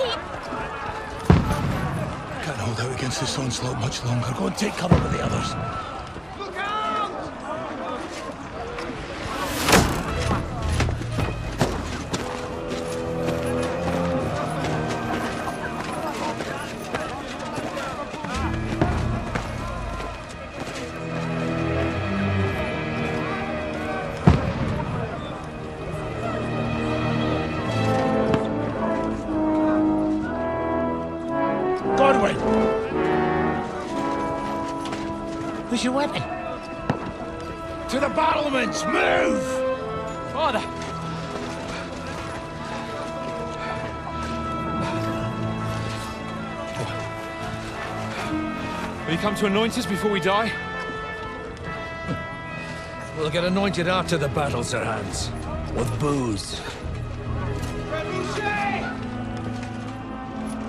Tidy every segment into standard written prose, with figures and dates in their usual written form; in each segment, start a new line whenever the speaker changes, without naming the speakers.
keep...
Can't hold out against this onslaught much longer. Go and take cover with the others.
Look out!
Godwin! Where's your weapon? To the battlements! Move!
Father! Will you come to anoint us before we die?
We'll get anointed after the battles are hands. With booze.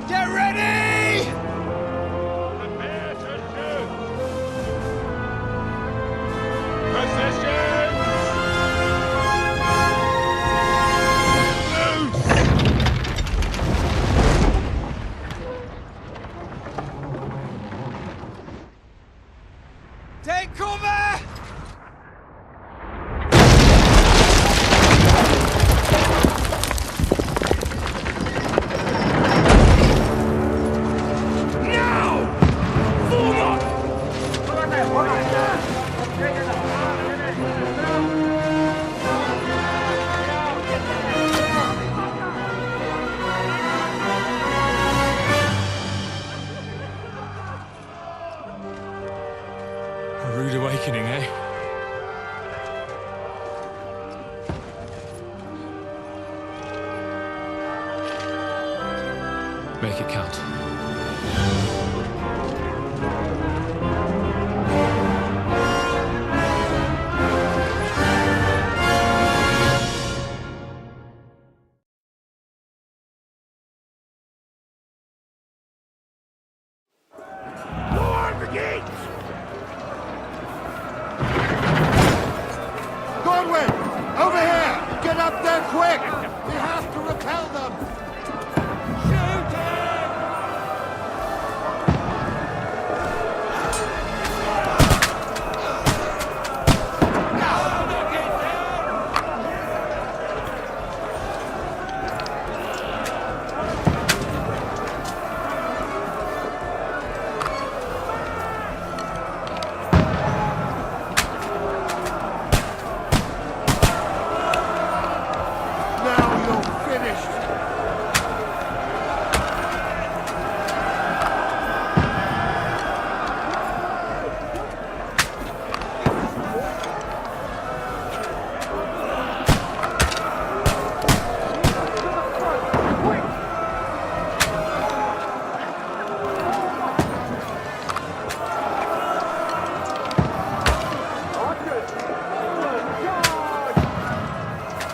Get ready!
Prepare to shoot! Positions!
Take cover! A rude awakening, eh? Make it count.
War brigade!
Godwin! Over here! Get up there quick! We have to repel them! Now you're finished!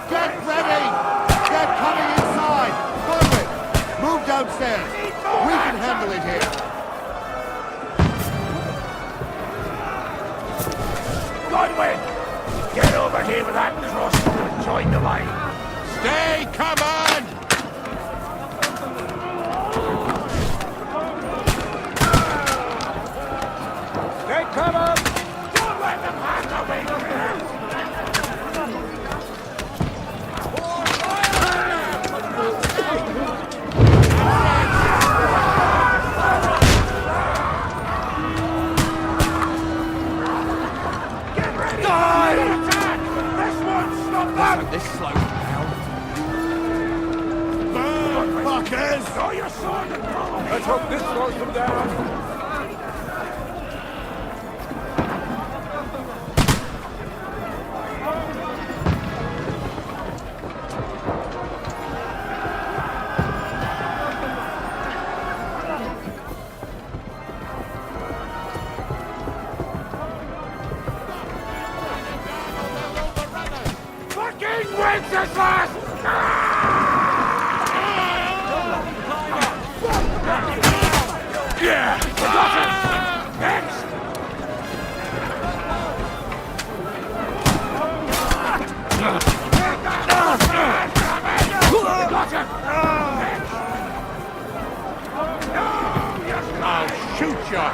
Get ready! They're coming inside! Godwin, move downstairs. We can handle it here.
Godwin! Get over here with that crossbow and join the line!
Stay covered!
Take cover! Don't let them have the way clear! Get ready! Attack! This won't stop them!
This slows down.
Burn, fuckers!
Throw your sword and follow me!
Let's hope this slows them down.
Fucking Wenceslas! Yeah! Got it! Next! Got it! Next!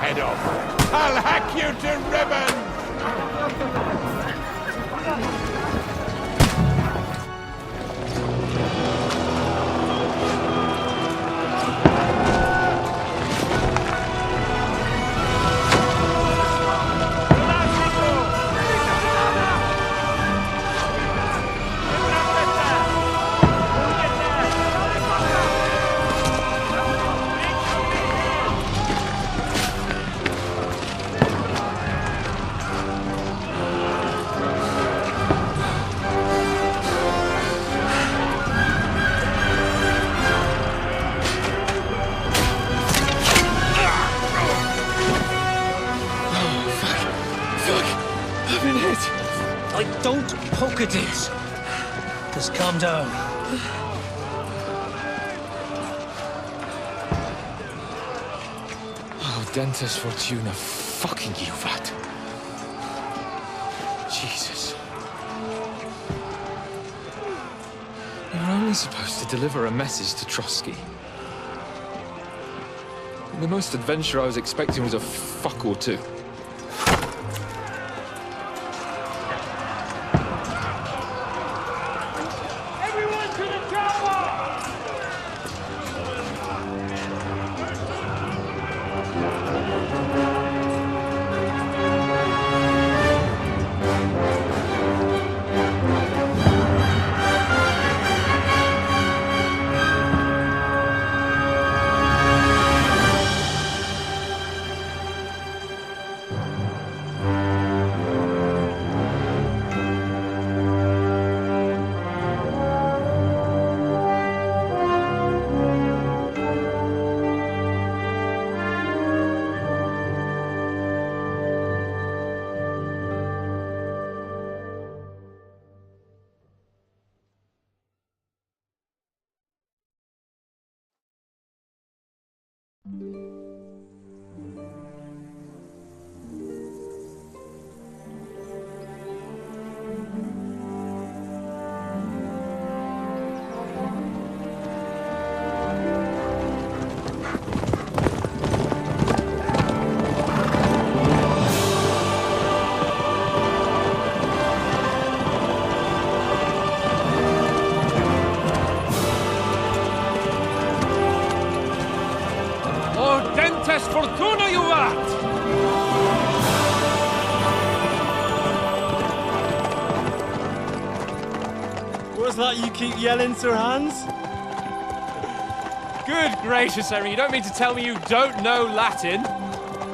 head off. I'll hack you to ribbons!
Don't poke at it. Just calm down.
Oh, Dentes Fortuna, fucking you, Vat. Jesus. You're only supposed to deliver a message to Trotsky. And the most adventure I was expecting was a fuck or two.
Fortuna, you vat!
What's that you keep yelling, Sir Hans?
Good gracious, Henry, you don't mean to tell me you don't know Latin?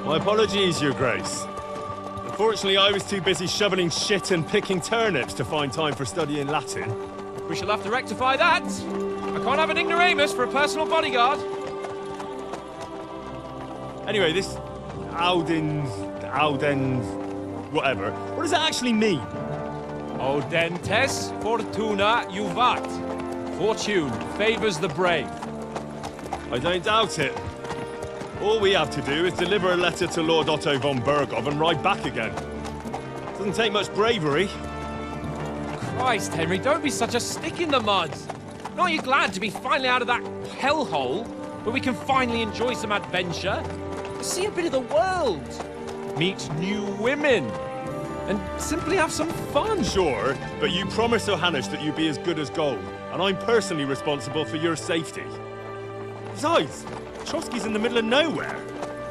My apologies, Your Grace. Unfortunately, I was too busy shoveling shit and picking turnips to find time for studying Latin.
We shall have to rectify that. I can't have an ignoramus for a personal bodyguard.
Anyway, this Audens, whatever. What does that actually mean?
Audentes Fortuna Juvat. Fortune favors the brave.
I don't doubt it. All we have to do is deliver a letter to Lord Otto von Bergov and ride back again. Doesn't take much bravery.
Christ, Henry, don't be such a stick in the mud. Aren't you glad to be finally out of that hellhole where we can finally enjoy some adventure? See a bit of the world, meet new women, and simply have some fun.
Sure, but you promised Johannes that you'd be as good as gold, and I'm personally responsible for your safety. Besides, Trotsky's in the middle of nowhere,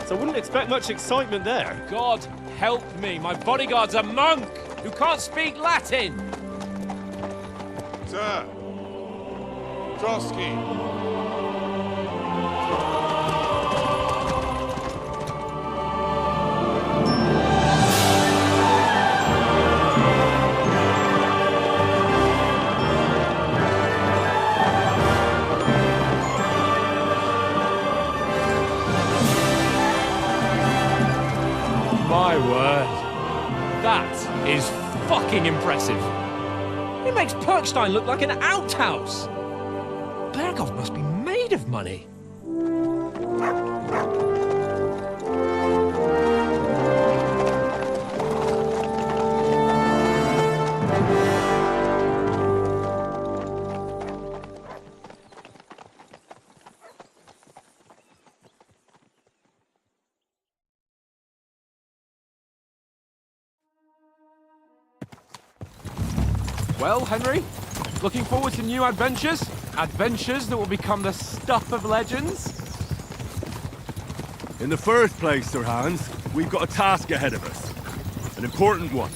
so I wouldn't expect much excitement there.
God help me, my bodyguard's a monk who can't speak Latin.
Sir! Trotsky!
My word. That is fucking impressive. It makes Perkstein look like an outhouse. Bergov must be made of money. Well, Henry, looking forward to new adventures? Adventures that will become the stuff of legends?
In the first place, Sir Hans, we've got a task ahead of us. An important one,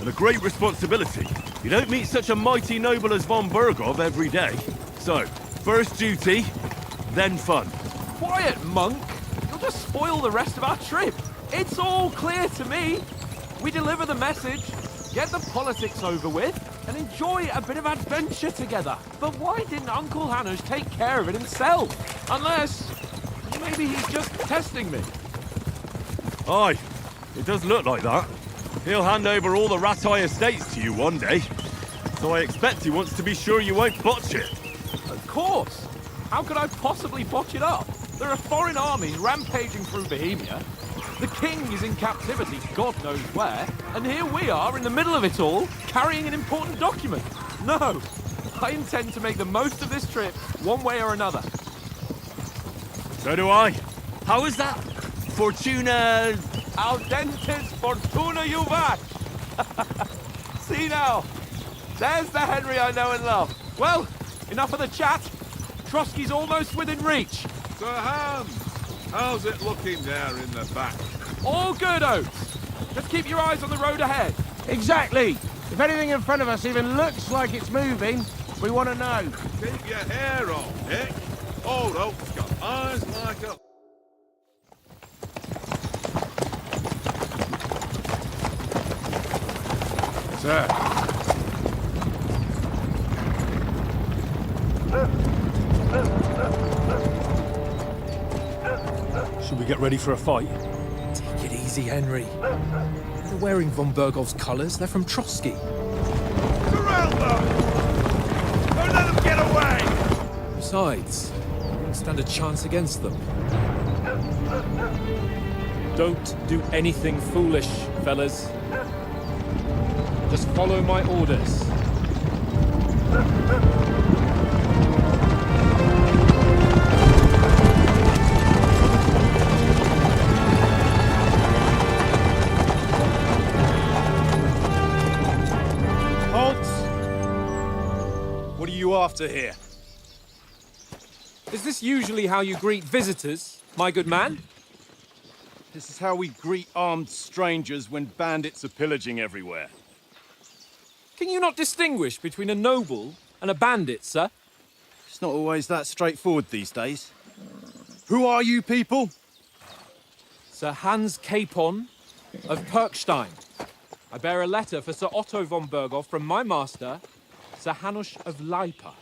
and a great responsibility. You don't meet such a mighty noble as von Bergov every day. So, first duty, then fun.
Quiet, monk! You'll just spoil the rest of our trip. It's all clear to me. We deliver the message, get the politics over with, and enjoy a bit of adventure together. But why didn't Uncle Hanush take care of it himself? Unless, maybe he's just testing me.
Aye, it does look like that. He'll hand over all the Ratai estates to you one day. So I expect he wants to be sure you won't botch it.
Of course. How could I possibly botch it up? There are foreign armies rampaging through Bohemia. The king is in captivity, God knows where, and here we are in the middle of it all, carrying an important document. No, I intend to make the most of this trip, one way or another.
So do I. How is that? Fortuna...
Audentes fortuna juvat! See now, there's the Henry I know and love. Well, enough of the chat. Trotsky's almost within reach.
Sir Hans, how's it looking there in the back?
All good, Oates. Just keep your eyes on the road ahead.
Exactly. If anything in front of us even looks like it's moving, we want to know.
Keep your hair on, Nick. Old Oak's got eyes like a...
Sir.
Should we get ready for a fight?
Take it easy, Henry. They're wearing von Bergov's colours. They're from Trotsky.
Surround them! Don't let them get away!
Besides, we don't stand a chance against them.
Don't do anything foolish, fellas. Just follow my orders.
Halt! What are you after here?
Is this usually how you greet visitors, my good man?
This is how we greet armed strangers when bandits are pillaging everywhere.
Can you not distinguish between a noble and a bandit, sir?
It's not always that straightforward these days. Who are you people?
Sir Hans Capon of Perkstein. I bear a letter for Sir Otto von Bergov from my master, Sir Hanush of Lipa.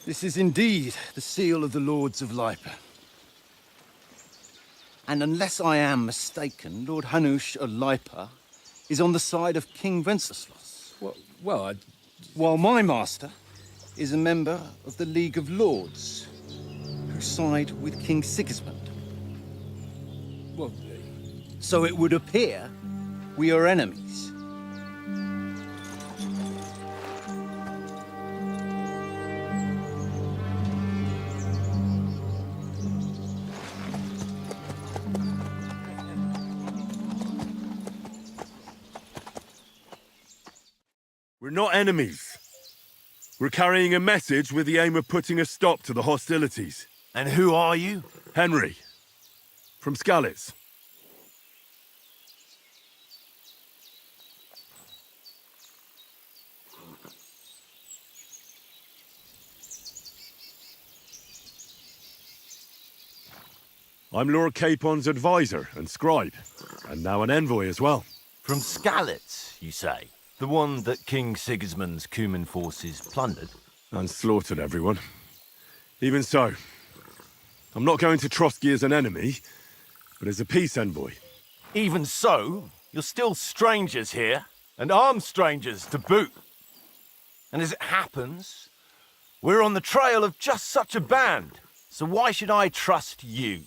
This is indeed the seal of the Lords of Lipa. And unless I am mistaken, Lord Hanush of Lipa is on the side of King Wenceslas. While my master is a member of the League of Lords, who side with King Sigismund. So it would appear we are enemies.
We're not enemies. We're carrying a message with the aim of putting a stop to the hostilities.
And who are you?
Henry. From Skalitz. I'm Lord Capon's advisor and scribe, and now an envoy as well.
From Skalitz, you say? The one that King Sigismund's Cuman forces plundered?
And slaughtered everyone. Even so, I'm not going to Trotsky as an enemy, but as a peace envoy.
Even so, you're still strangers here, and armed strangers to boot. And as it happens, we're on the trail of just such a band, so why should I trust you?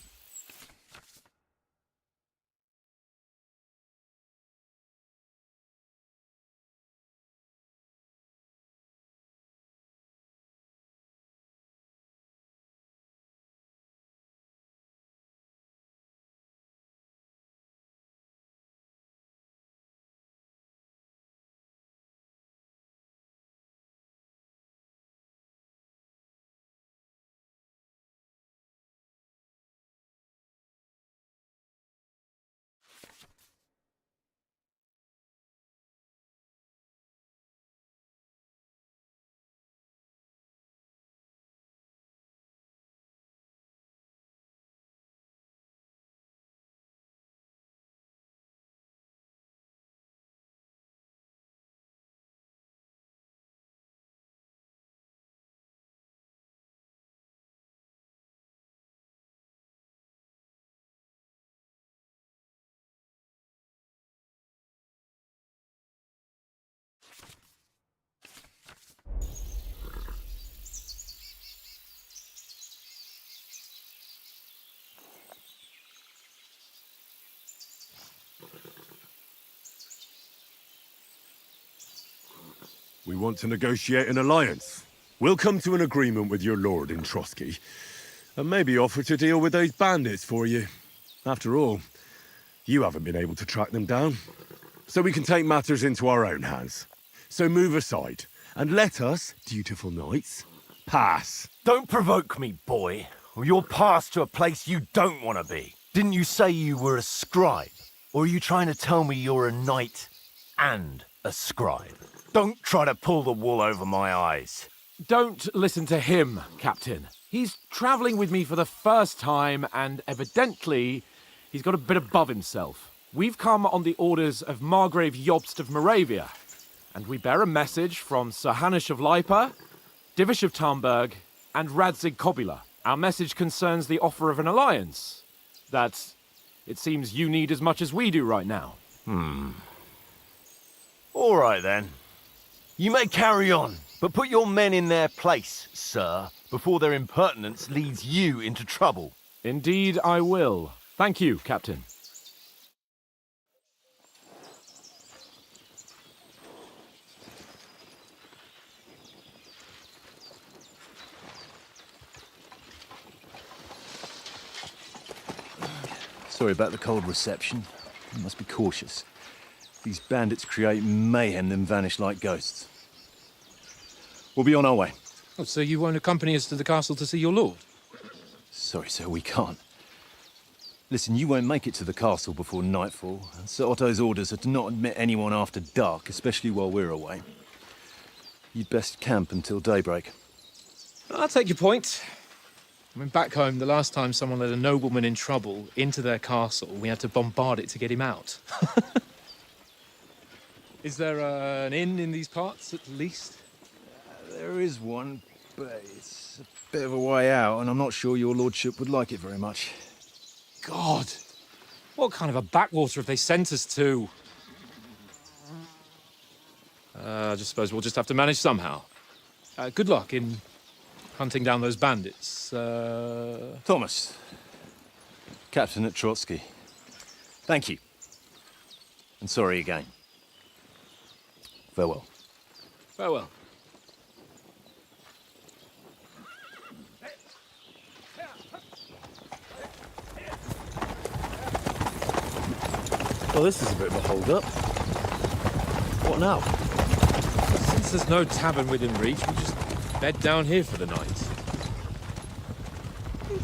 We want to negotiate an alliance. We'll come to an agreement with your lord in Trotsky, and maybe offer to deal with those bandits for you. After all, you haven't been able to track them down. So we can take matters into our own hands. So move aside, and let us, dutiful knights, pass.
Don't provoke me, boy, or you'll pass to a place you don't want to be. Didn't you say you were a scribe? Or are you trying to tell me you're a knight and a scribe? Don't try to pull the wool over my eyes.
Don't listen to him, Captain. He's travelling with me for the first time, and evidently, he's got a bit above himself. We've come on the orders of Margrave Jobst of Moravia, and we bear a message from Sir Hanush of Lipa, Divish of Tarnberg, and Radzig Kobula. Our message concerns the offer of an alliance that it seems you need as much as we do right now.
All right, then. You may carry on, but put your men in their place, sir, before their impertinence leads you into trouble.
Indeed, I will. Thank you, Captain.
Sorry about the cold reception. You must be cautious. These bandits create mayhem, then vanish like ghosts. We'll be on our way.
Oh, so you won't accompany us to the castle to see your lord?
Sorry, sir, we can't. Listen, you won't make it to the castle before nightfall. Sir Otto's orders are to not admit anyone after dark, especially while we're away. You'd best camp until daybreak.
I'll take your point. I mean, back home, the last time someone let a nobleman in trouble into their castle, we had to bombard it to get him out. Is there an inn in these parts, at least?
There is one, but it's a bit of a way out, and I'm not sure your lordship would like it very much.
God! What kind of a backwater have they sent us to? I just suppose we'll just have to manage somehow. Good luck in hunting down those bandits.
Thomas, captain at Trotsky. Thank you. And sorry again. Farewell.
Farewell.
Well, this is a bit of a hold-up. What now?
Since there's no tavern within reach, we just bed down here for the night.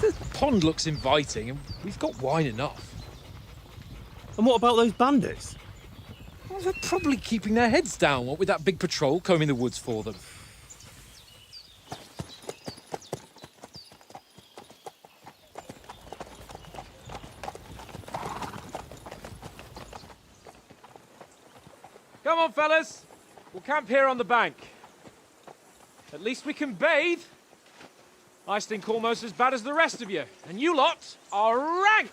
The pond looks inviting, and we've got wine enough.
And what about those bandits?
Well, they're probably keeping their heads down, what with that big patrol combing the woods for them.
Come on, fellas. We'll camp here on the bank. At least we can bathe. I stink almost as bad as the rest of you, and you lot are rank.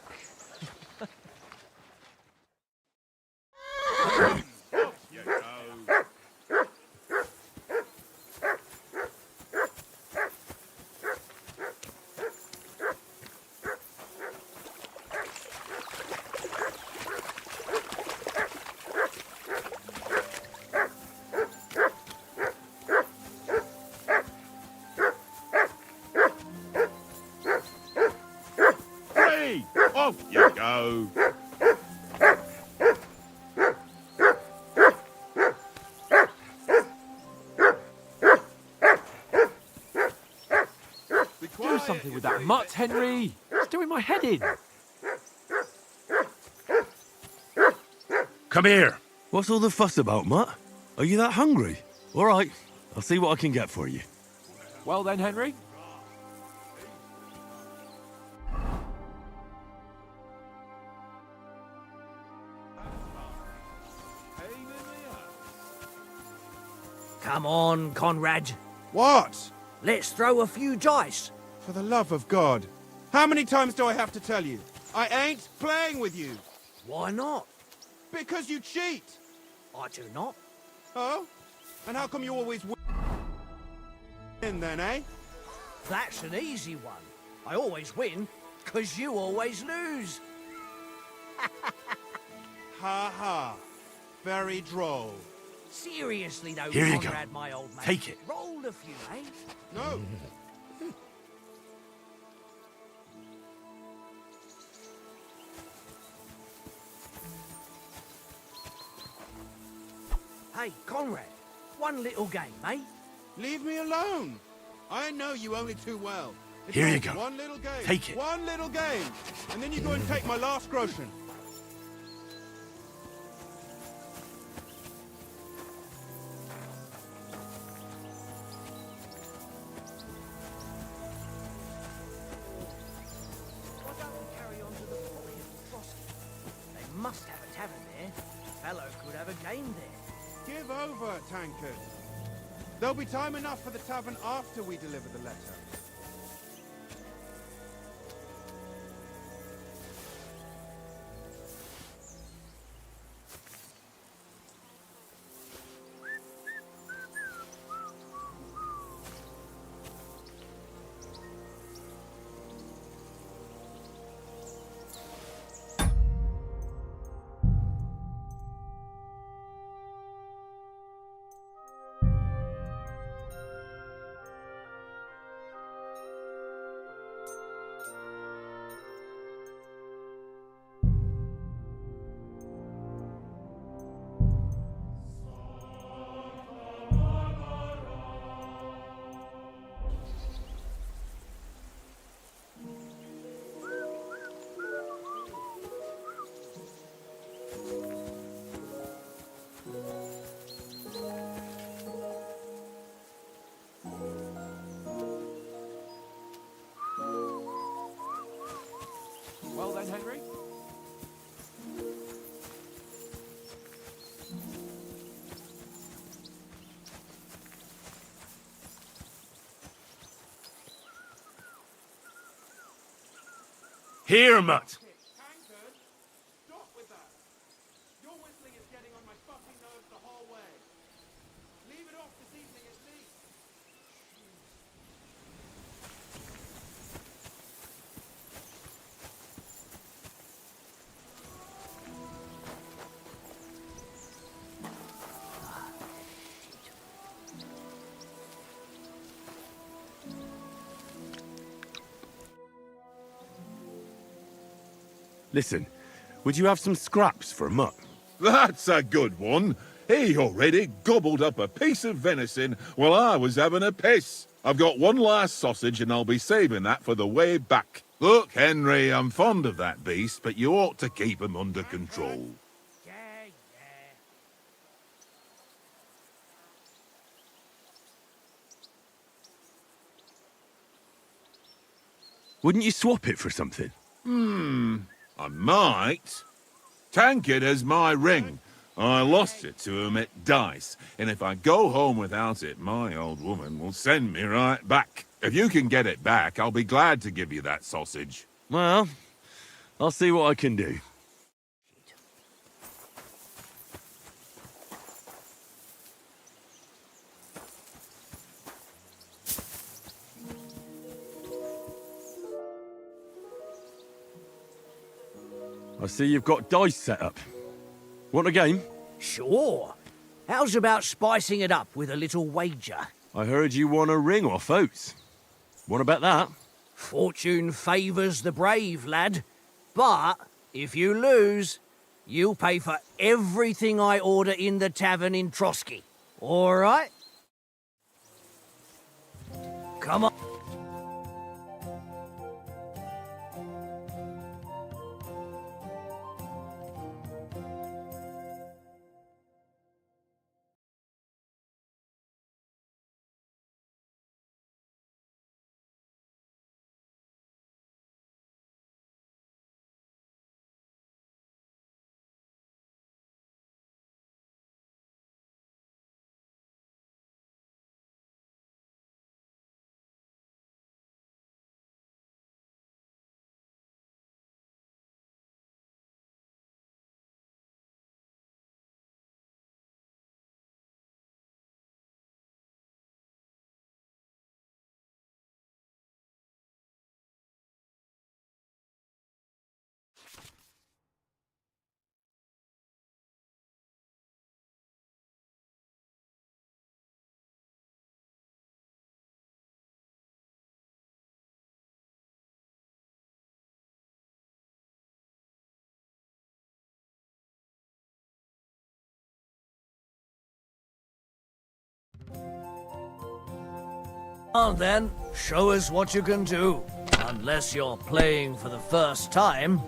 Off you go.
Do something with that mutt, Henry. It's doing my head in.
Come here.
What's all the fuss about, Mutt? Are you that hungry? All right, I'll see what I can get for you.
Well then, Henry.
Come on, Conrad.
What?
Let's throw a few dice.
For the love of God. How many times do I have to tell you? I ain't playing with you.
Why not?
Because you cheat.
I do not.
Oh? And how come you always win then, eh?
That's an easy one. I always win, 'cause you always lose.
Ha ha. Very droll.
Seriously though,
Here you go.
Conrad, my old mate.
Take it.
Rolled a few, eh?
No.
Hey, Conrad, one little game, eh?
Leave me alone. I know you only too well. It's
Here you
all
go.
One little game.
Take it.
One little game. And then you go and take my last groschen.
Why don't we carry on to the folly of Trotsky? They must have a tavern there. Fellow could have a game there.
Give over, tankard. There'll be time enough for the tavern after we deliver the letter.
Well then, Henry?
Here, mutt.
Tankard, stop with that. Your whistling is getting on my fucking nerves the whole way. Leave it off this evening at least.
Listen, would you have some scraps for a mutt?
That's a good one. He already gobbled up a piece of venison while I was having a piss. I've got one last sausage and I'll be saving that for the way back. Look, Henry, I'm fond of that beast, but you ought to keep him under control.
Yeah, yeah.
Wouldn't you swap it for something?
I might. Tankard has my ring. I lost it to him at dice, and if I go home without it, my old woman will send me right back. If you can get it back, I'll be glad to give you that sausage.
Well, I'll see what I can do. I see you've got dice set up. Want a game?
Sure. How's about spicing it up with a little wager?
I heard you won a ring off Oates. Want to bet that?
Fortune favours the brave, lad. But if you lose, you'll pay for everything I order in the tavern in Trotsky. All right? Come on. On then, show us what you can do. Unless you're playing for the first time.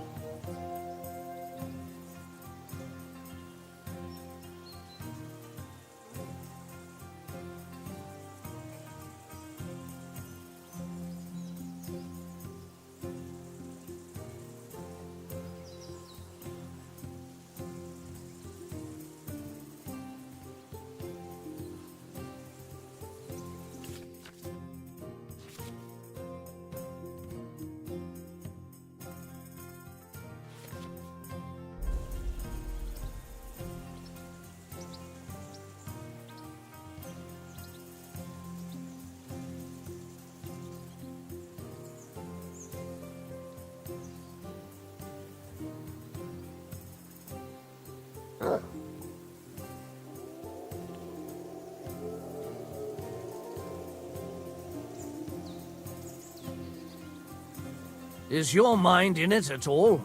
Is your mind in it at all?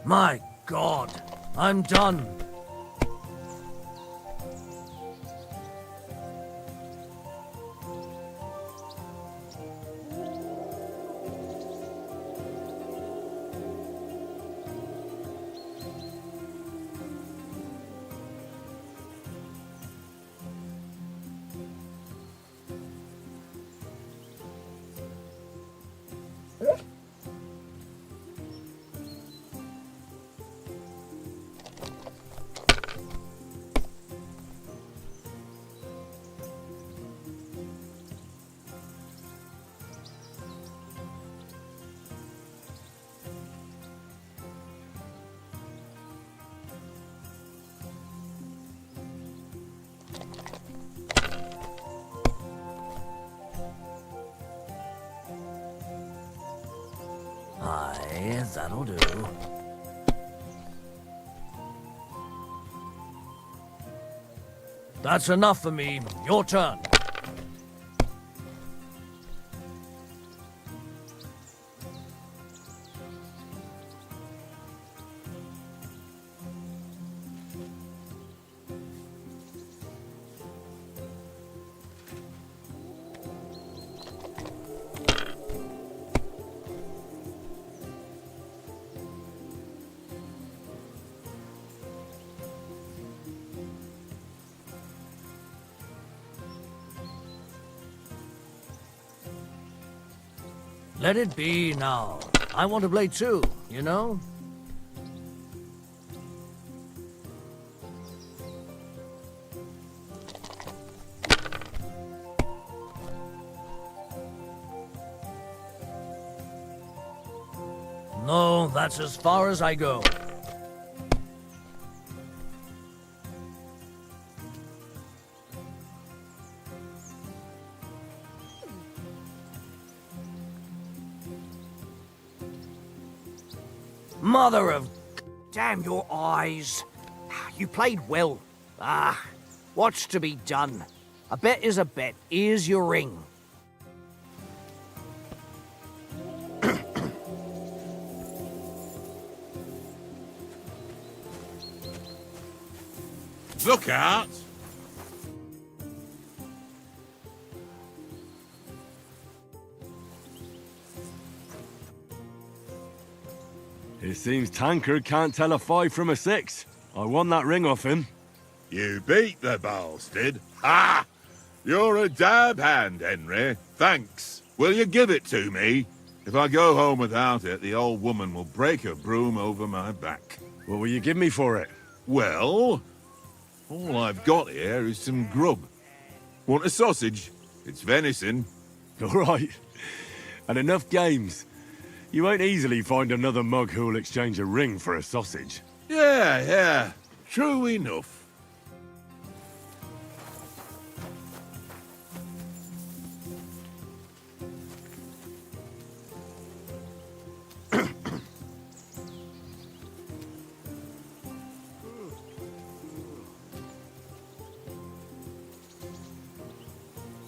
My God, I'm done. Aye, that'll do. That's enough for me. Your turn. Let it be now. I want to play too, you know? No, that's as far as I go. Mother of... Damn your eyes. You played well. What's to be done? A bet is a bet. Here's your ring.
Look out!
It seems Tankard can't tell a 5 from a 6. I won that ring off him.
You beat the bastard. Ha! You're a dab hand, Henry. Thanks. Will you give it to me? If I go home without it, the old woman will break her broom over my back.
What will you give me for it?
Well, all I've got here is some grub. Want a sausage? It's venison.
All right. And enough games. You won't easily find another mug who'll exchange a ring for a sausage.
Yeah. True enough.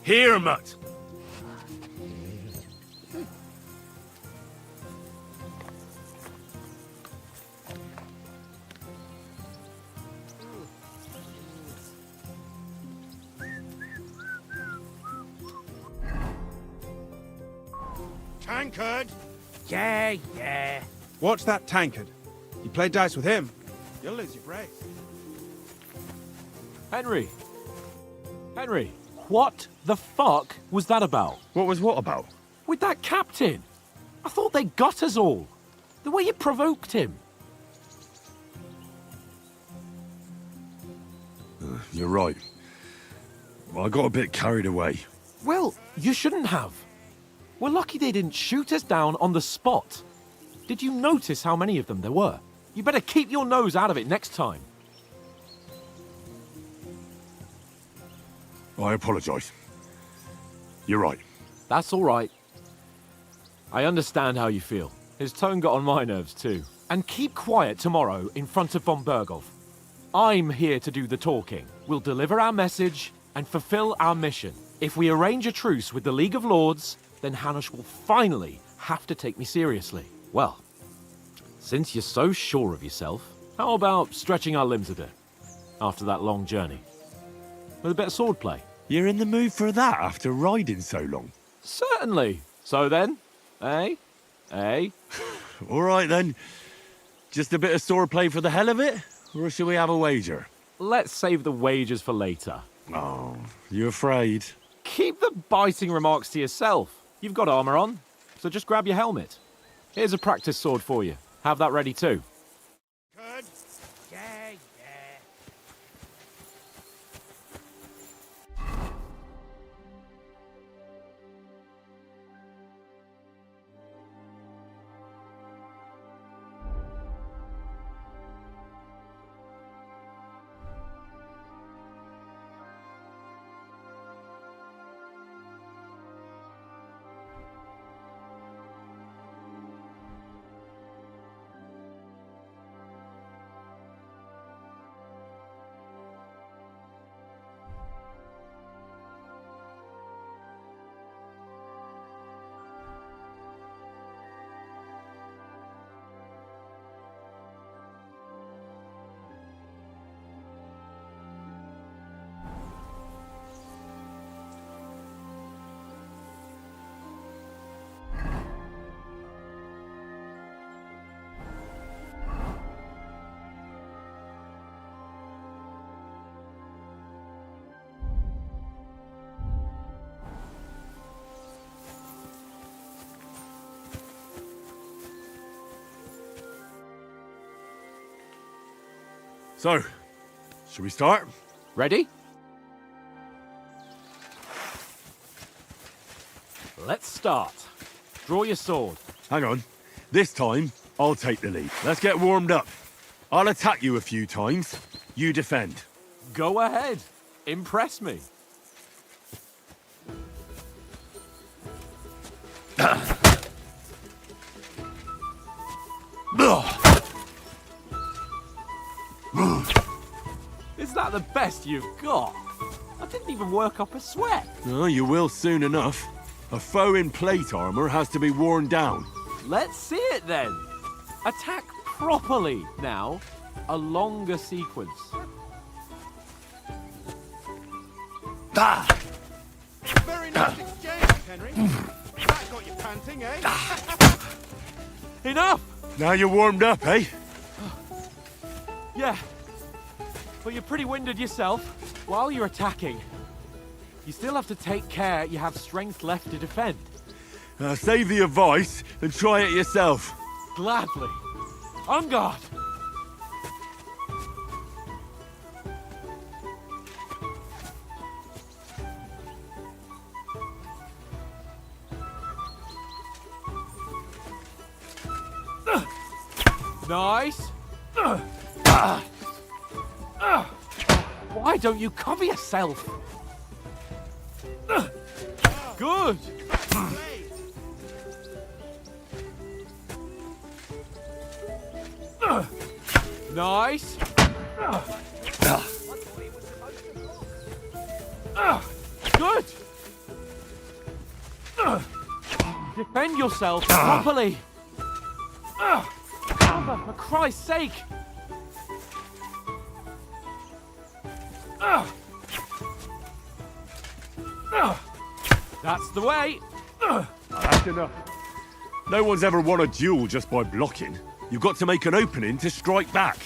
Here, mutt.
Tankard!
Yeah.
Watch that tankard. You play dice with him, you'll lose your brace.
Henry! What the fuck was that about?
What was what about?
With that captain? I thought they got us all. The way you provoked him.
You're right. I got a bit carried away.
Well, you shouldn't have. We're lucky they didn't shoot us down on the spot. Did you notice how many of them there were? You better keep your nose out of it next time.
I apologise. You're right.
That's all right. I understand how you feel. His tone got on my nerves too. And keep quiet tomorrow in front of von Berghoff. I'm here to do the talking. We'll deliver our message and fulfill our mission. If we arrange a truce with the League of Lords, then Hanush will finally have to take me seriously. Well, since you're so sure of yourself, how about stretching our limbs a bit after that long journey? With a bit of swordplay.
You're in the mood for that after riding so long?
Certainly. So then, eh?
All right then. Just a bit of swordplay for the hell of it? Or shall we have a wager?
Let's save the wagers for later.
Oh, you afraid?
Keep the biting remarks to yourself. You've got armor on, so just grab your helmet. Here's a practice sword for you. Have that ready too.
Good.
Yeah.
So, shall we start?
Ready? Let's start. Draw your sword.
Hang on. This time, I'll take the lead. Let's get warmed up. I'll attack you a few times. You defend.
Go ahead. Impress me. Is that the best you've got? I didn't even work up a sweat.
Oh, you will soon enough. A foe in plate armor has to be worn down.
Let's see it then. Attack properly now. A longer sequence.
Very nice exchange, Henry. That got you panting, eh?
Enough!
Now you're warmed up, eh?
Yeah. But you're pretty winded yourself. While you're attacking, you still have to take care you have strength left to defend.
Save the advice and try it yourself.
Gladly. On guard. Nice. Why don't you cover yourself? Good. Nice. Good. Defend yourself properly. Cover, for Christ's sake. That's the way.
That's enough. No one's ever won a duel just by blocking. You've got to make an opening to strike back.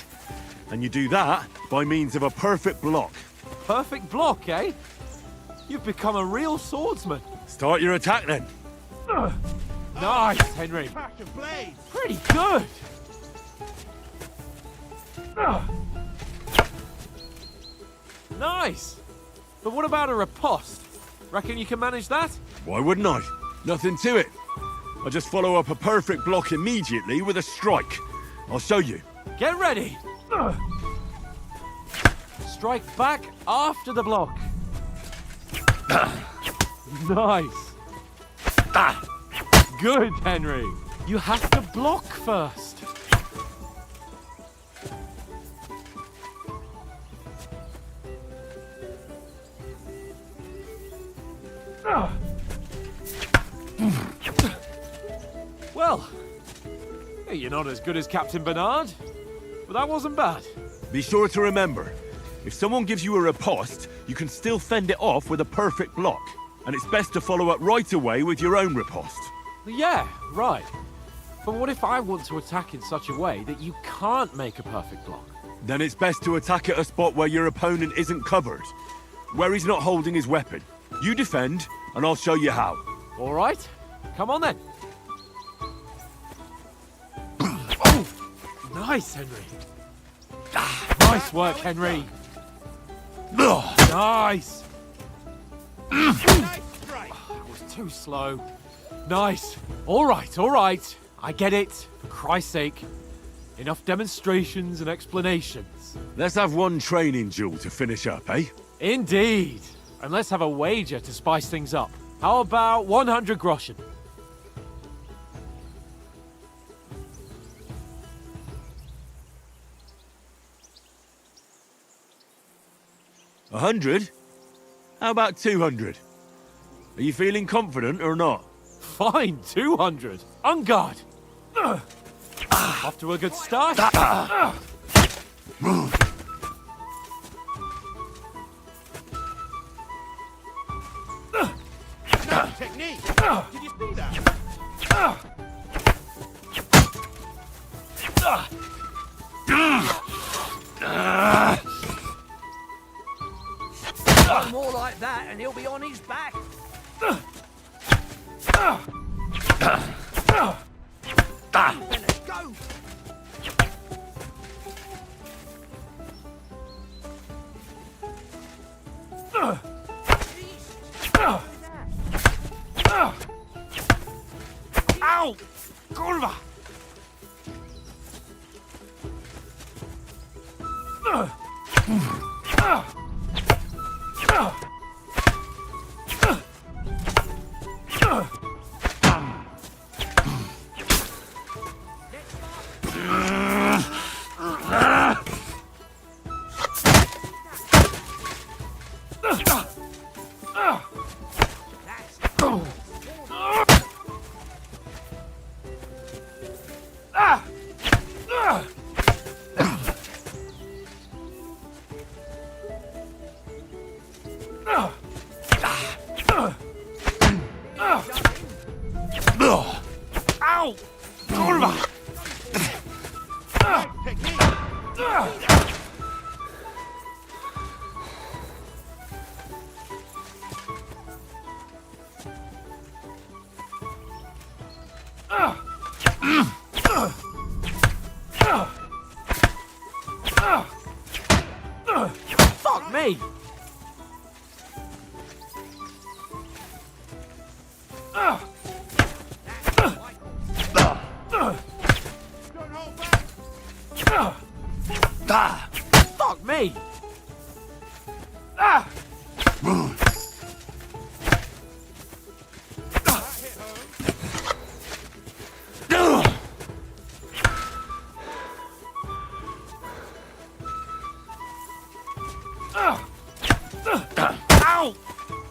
And you do that by means of a perfect block.
Perfect block, eh? You've become a real swordsman.
Start your attack then.
Nice, Henry.
Pack of blades.
Pretty good. Nice. But what about a riposte? Reckon you can manage that?
Why wouldn't I? Nothing to it. I just follow up a perfect block immediately with a strike. I'll show you.
Get ready. Strike back after the block. Nice. Good, Henry. You have to block first. Well, you're not as good as Captain Bernard, but that wasn't bad.
Be sure to remember, if someone gives you a riposte, you can still fend it off with a perfect block. And it's best to follow up right away with your own riposte.
Yeah, right. But what if I want to attack in such a way that you can't make a perfect block?
Then it's best to attack at a spot where your opponent isn't covered, where he's not holding his weapon. You defend, and I'll show you how.
All right, come on then. Oh, nice, Henry. Nice work, Henry. Nice. That was too slow. Nice. All right. I get it. For Christ's sake. Enough demonstrations and explanations.
Let's have one training duel to finish up, eh?
Indeed. And let's have a wager to spice things up. How about 100 groschen?
A 100? How about 200? Are you feeling confident or not?
Fine, 200. On guard. Off to a good start.
Nice technique. Did you see that?
One more like that and he'll be on his back. Let's go.
Ow! Kurwa! Ow! Kurwa! Fuck me! Fuck me! Ow!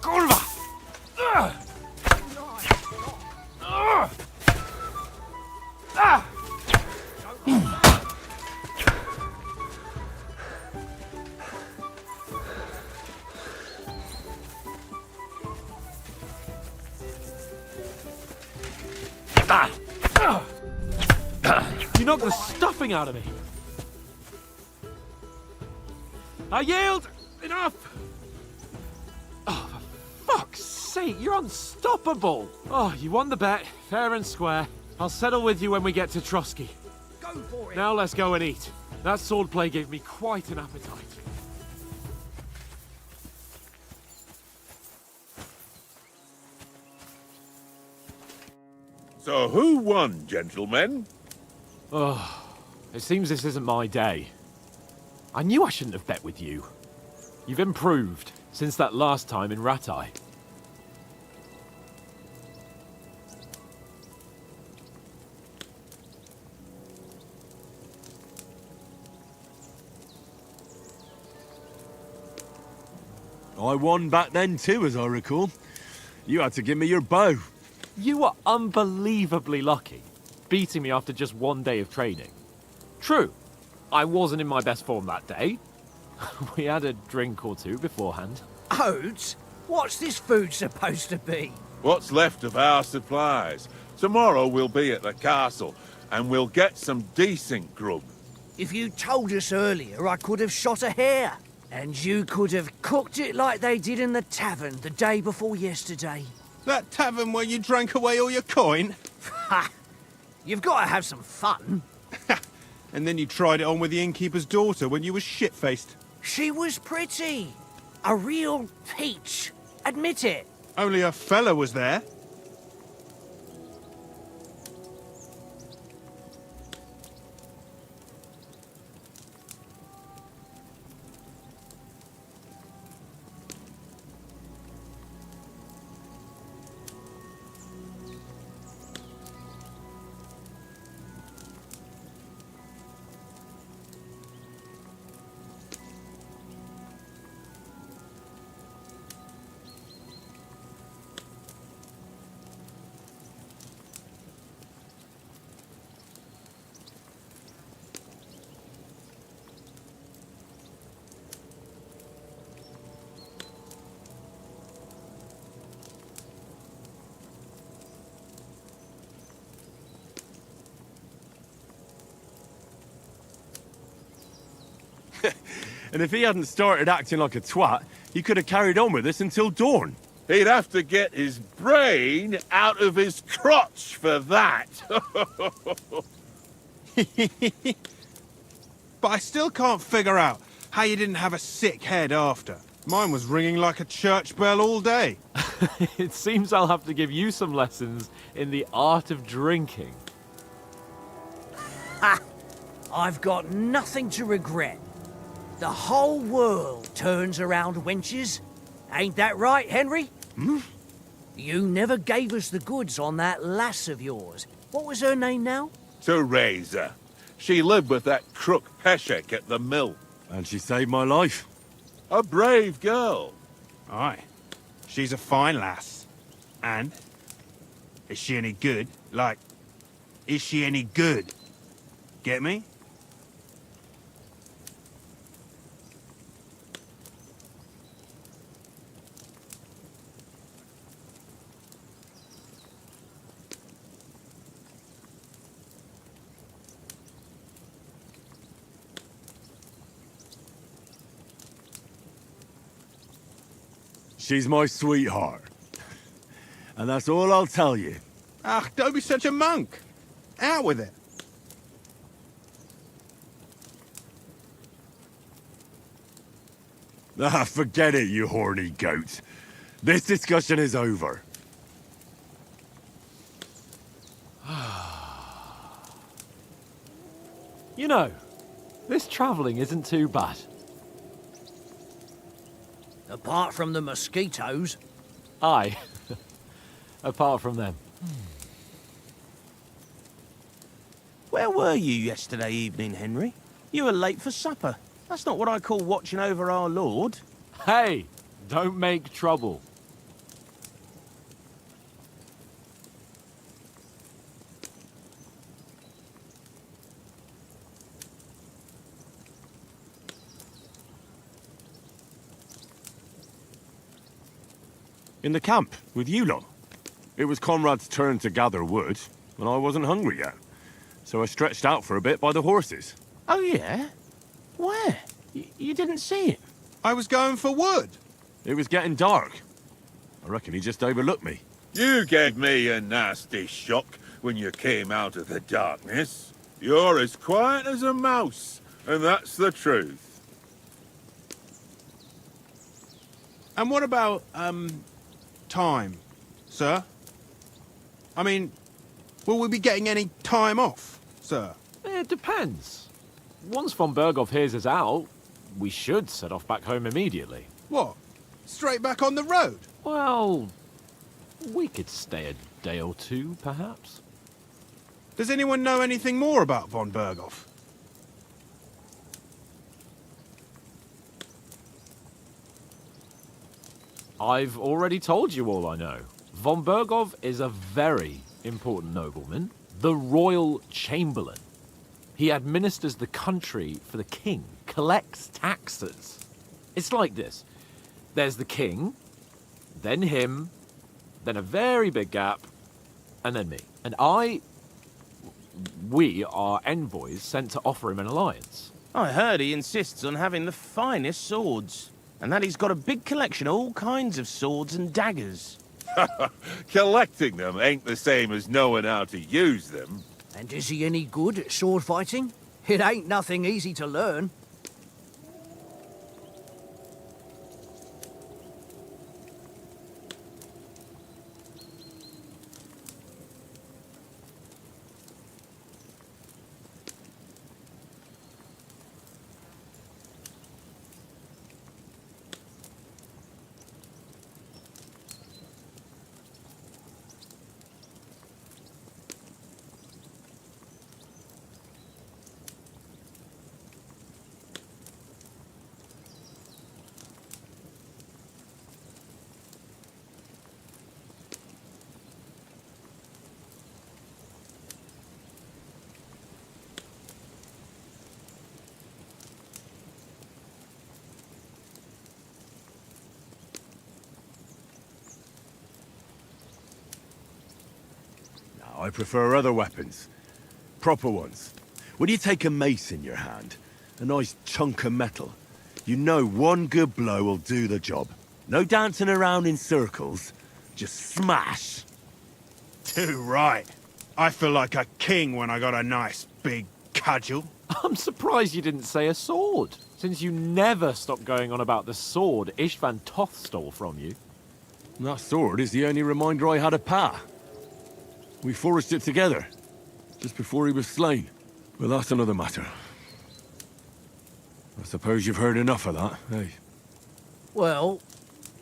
Kurwa! You knocked the stuffing out of me. I yield! Enough! Oh, for fuck's sake, you're unstoppable! Oh, you won the bet, fair and square. I'll settle with you when we get to Trotsky.
Go for it!
Now let's go and eat. That swordplay gave me quite an appetite.
So who won, gentlemen?
Oh, it seems this isn't my day. I knew I shouldn't have bet with you. You've improved since that last time in Ratai.
I won back then too, as I recall. You had to give me your bow.
You were unbelievably lucky, beating me after just one day of training. True, I wasn't in my best form that day. We had a drink or two beforehand.
Oates? What's this food supposed to be?
What's left of our supplies? Tomorrow we'll be at the castle, and we'll get some decent grub.
If you told us earlier, I could have shot a hare. And you could have cooked it like they did in the tavern the day before yesterday.
That tavern where you drank away all your coin?
Ha! You've got to have some fun.
And then you tried it on with the innkeeper's daughter when you were shit-faced.
She was pretty. A real peach. Admit it.
Only a fella was there.
And if he hadn't started acting like a twat, he could have carried on with us until dawn.
He'd have to get his brain out of his crotch for that.
But I still can't figure out how you didn't have a sick head after. Mine was ringing like a church bell all day.
It seems I'll have to give you some lessons in the art of drinking.
Ha! I've got nothing to regret. The whole world turns around wenches. Ain't that right, Henry?
Hmm?
You never gave us the goods on that lass of yours. What was her name now?
Teresa. She lived with that crook Peshek at the mill.
And she saved my life.
A brave girl.
Aye. She's a fine lass. And? Is she any good? Like, is she any good? Get me?
She's my sweetheart. And that's all I'll tell you.
Ah, don't be such a monk. Out with it.
Ah, forget it, you horny goat. This discussion is over.
You know, this travelling isn't too bad.
Apart from the mosquitoes.
Aye. Apart from them.
Where were you yesterday evening, Henry? You were late for supper. That's not what I call watching over our Lord.
Hey, don't make trouble.
In the camp, with you lot. It was Conrad's turn to gather wood, and I wasn't hungry yet. So I stretched out for a bit by the horses.
Oh, yeah? Where? You didn't see it?
I was going for wood.
It was getting dark. I reckon he just overlooked me.
You gave me a nasty shock when you came out of the darkness. You're as quiet as a mouse, and that's the truth.
And what about, time, sir? I mean, will we be getting any time off, sir?
It depends. Once von Berghoff hears us out, we should set off back home immediately.
What? Straight back on the road?
Well, we could stay a day or two, perhaps.
Does anyone know anything more about von Berghoff?
I've already told you all I know. Von Berghoff is a very important nobleman, the royal chamberlain. He administers the country for the king, collects taxes. It's like this. There's the king, then him, then a very big gap, and then me. And we are envoys sent to offer him an alliance.
I heard he insists on having the finest swords, and that he's got a big collection of all kinds of swords and daggers.
Collecting them ain't the same as knowing how to use them.
And is he any good at sword fighting? It ain't nothing easy to learn.
I prefer other weapons. Proper ones. When you take a mace in your hand, a nice chunk of metal, you know one good blow will do the job. No dancing around in circles, just smash.
Too right. I feel like a king when I got a nice big cudgel.
I'm surprised you didn't say a sword, since you never stop going on about the sword Istvan Toth stole from you.
That sword is the only reminder I had of Pa. We forged it together, just before he was slain. But that's another matter. I suppose you've heard enough of that, eh?
Well,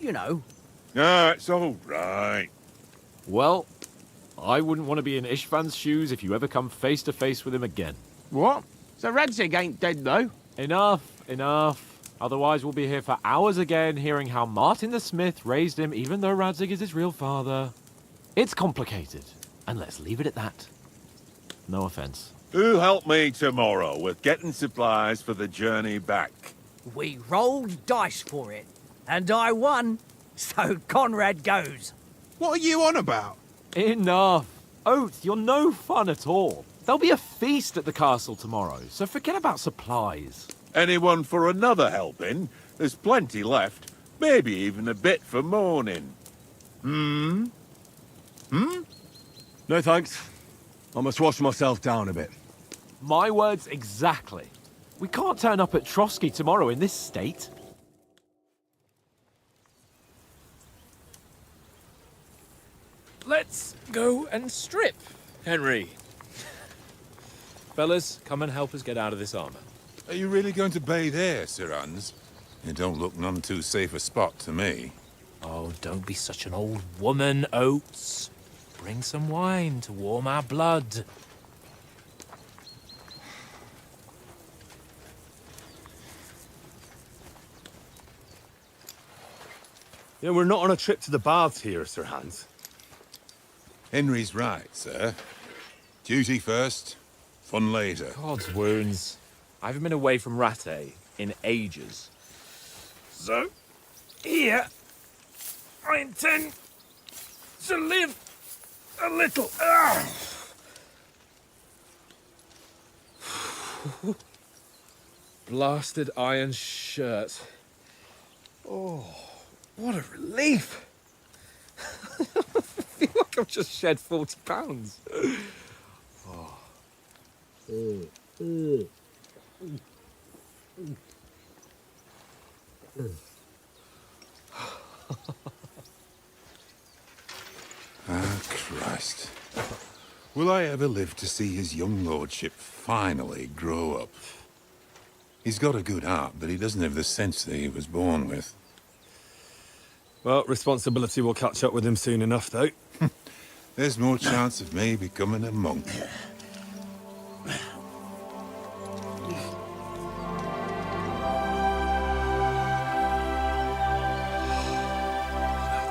you know.
No, it's all right.
Well, I wouldn't want to be in Istvan's shoes if you ever come face to face with him again.
What? So Radzig ain't dead, though?
Enough. Otherwise we'll be here for hours again hearing how Martin the Smith raised him even though Radzig is his real father. It's complicated. And let's leave it at that. No offense.
Who help me tomorrow with getting supplies for the journey back?
We rolled dice for it, and I won, so Conrad goes.
What are you on about?
Enough. Oath, you're no fun at all. There'll be a feast at the castle tomorrow, so forget about supplies.
Anyone for another helping? There's plenty left. Maybe even a bit for morning.
No thanks. I must wash myself down a bit.
My words exactly. We can't turn up at Trotsky tomorrow in this state.
Let's go and strip, Henry. Fellas, come and help us get out of this armor.
Are you really going to bathe here, Sir Hans? It don't look none too safe a spot to me.
Oh, don't be such an old woman, Oates. Bring some wine to warm our blood.
Yeah, we're not on a trip to the baths here, Sir Hans.
Henry's right, sir. Duty first, fun later.
God's wounds. I haven't been away from Rattay in ages. So, here, I intend to live a little. Blasted iron shirt. Oh, what a relief. I feel like I've just shed 40 pounds.
Ah, Christ. Will I ever live to see his young lordship finally grow up? He's got a good heart, but he doesn't have the sense that he was born with.
Well, responsibility will catch up with him soon enough, though.
There's more chance of me becoming a monk.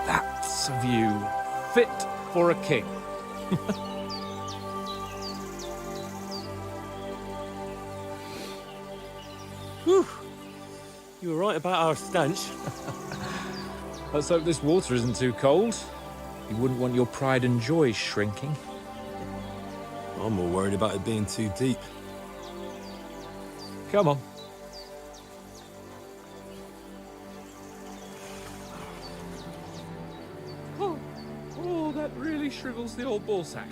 That's a view fit for a king.
Whew. You were right about our stench.
Let's hope this water isn't too cold. You wouldn't want your pride and joy shrinking.
I'm more worried about it being too deep.
Come on. Oh, that really shrivels the old ballsack.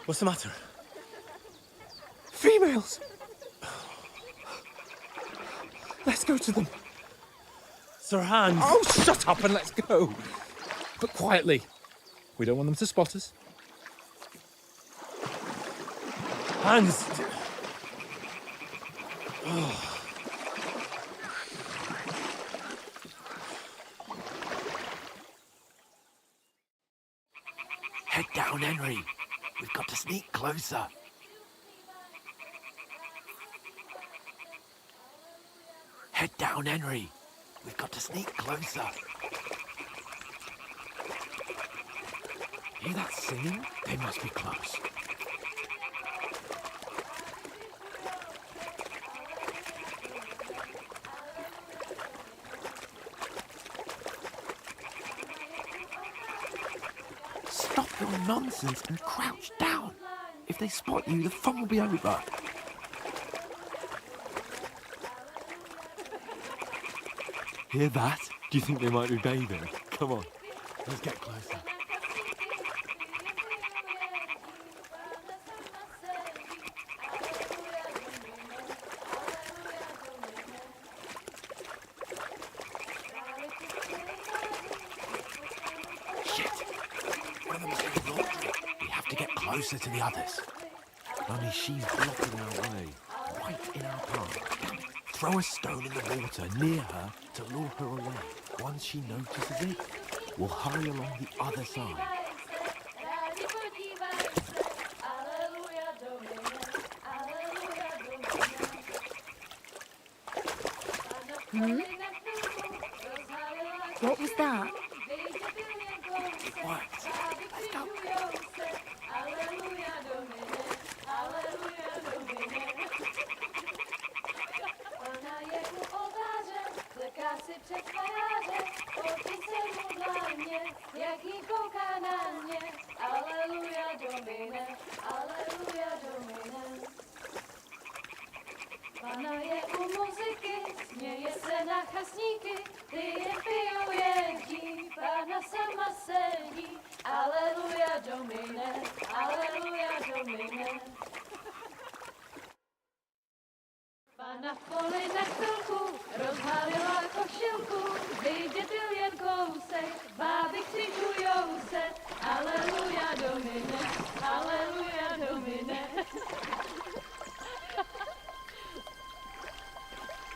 What's the matter?
Females! Let's go to them.
Sir Hans!
Oh, shut up and let's go. But quietly. We don't want them to spot us.
Hans!
Head down, Henry. We've got to sneak closer. Head down, Henry. We've got to sneak closer. Hear that singing? They must be close. Stop your nonsense and crouch down. If they spot you, the fun will be over. Hear that? Do you think they might be bathing? Come on, let's get closer. Shit! One of them's doing laundry. We have to get closer to the others. Only she's blocking our way, right in our path. Damn it. Throw a stone in the water near her to lure her away. Once she notices it, we'll hurry along the other side.
What was that?
It worked. Let's go.
Pana je u muzyky, směje se na chasníky, Pána sama sedí, aleluja Domine, aleluja Domine. Pána v poli na chvilku rozhalila košilku, vydětil jen kousek, báby křičujou se, aleluja Domine, aleluja Domine.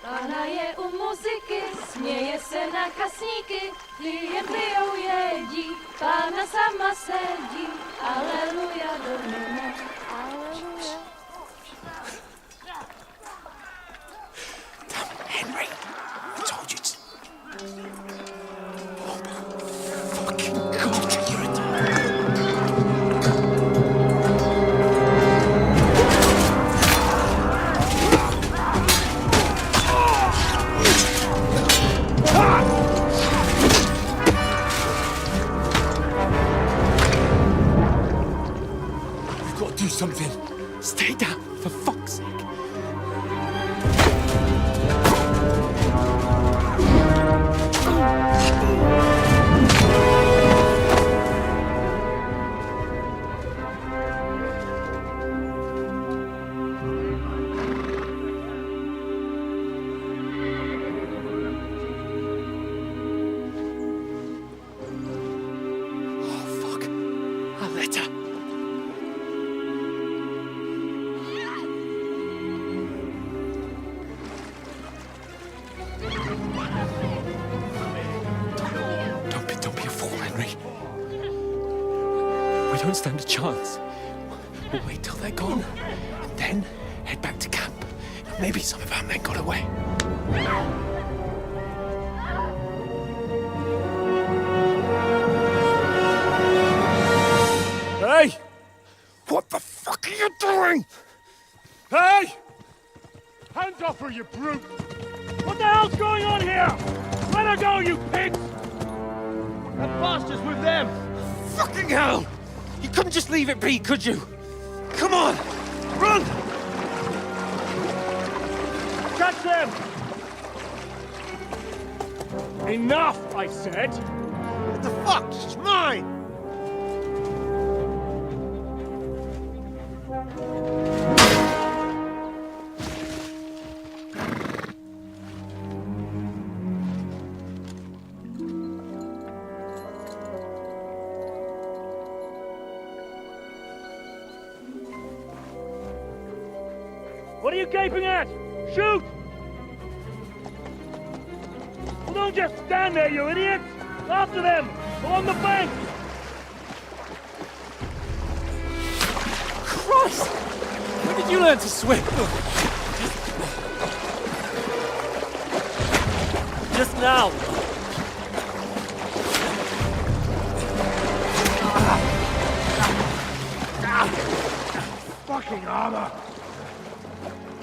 Pána je u muziky, směje se na kasníky, klienty jedí, Pána sama sedí, aleluja Domine, aleluja.
Henry, I told you to... Oh, fucking God, you're a...
We've got to do something. Stay down, for fuck's sake. We don't stand a chance. We'll wait till they're gone, and then head back to camp. Maybe some of our men got away.
Hey! What the fuck are you doing? Hey! Hands off her, you brute! What the hell's going on here? Let her go, you pigs! That bastard's with them!
Fucking hell! You couldn't just leave it be, could you? Come on! Run!
Catch them! Enough, I said!
What the fuck? She's mine!
What are you gaping at? Shoot! Well, don't just stand there, you idiots! After them! Along the bank!
Christ! When did you learn to swim?
Just now! Fucking armor!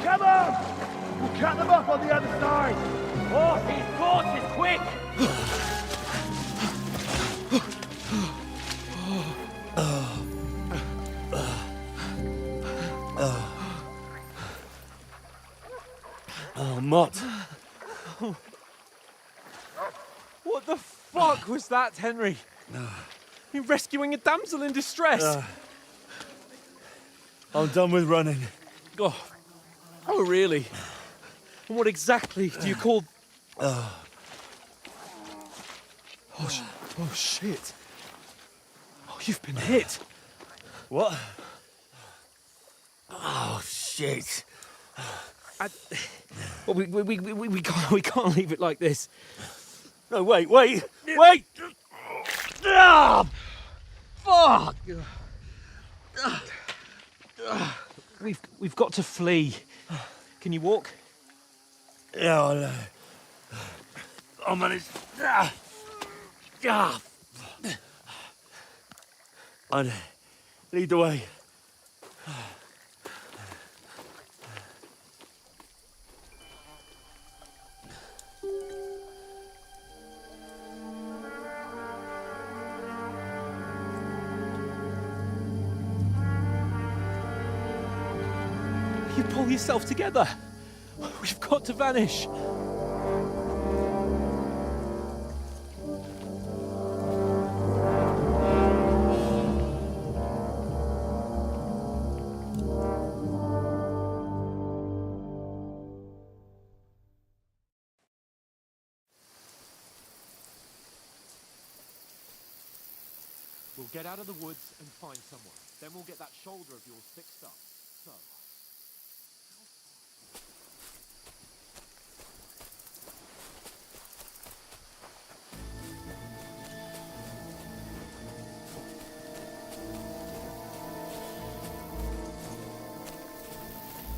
Come on! We'll cut them up on the other side! Oh, these horses, quick!
Oh, Mott. What the fuck was that, Henry? You rescuing a damsel in distress?
I'm done with running.
Oh, really? And what exactly do you call... Oh, shit. Oh, you've been hit.
What? Oh, shit.
Well, we can't leave it like this.
No, wait! Ah! Fuck!
We've got to flee. Can you walk?
Yeah, I'll manage. I'd lead the way.
You pull yourself together. We've got to vanish.
We'll get out of the woods and find someone. Then we'll get that shoulder of yours fixed up. So...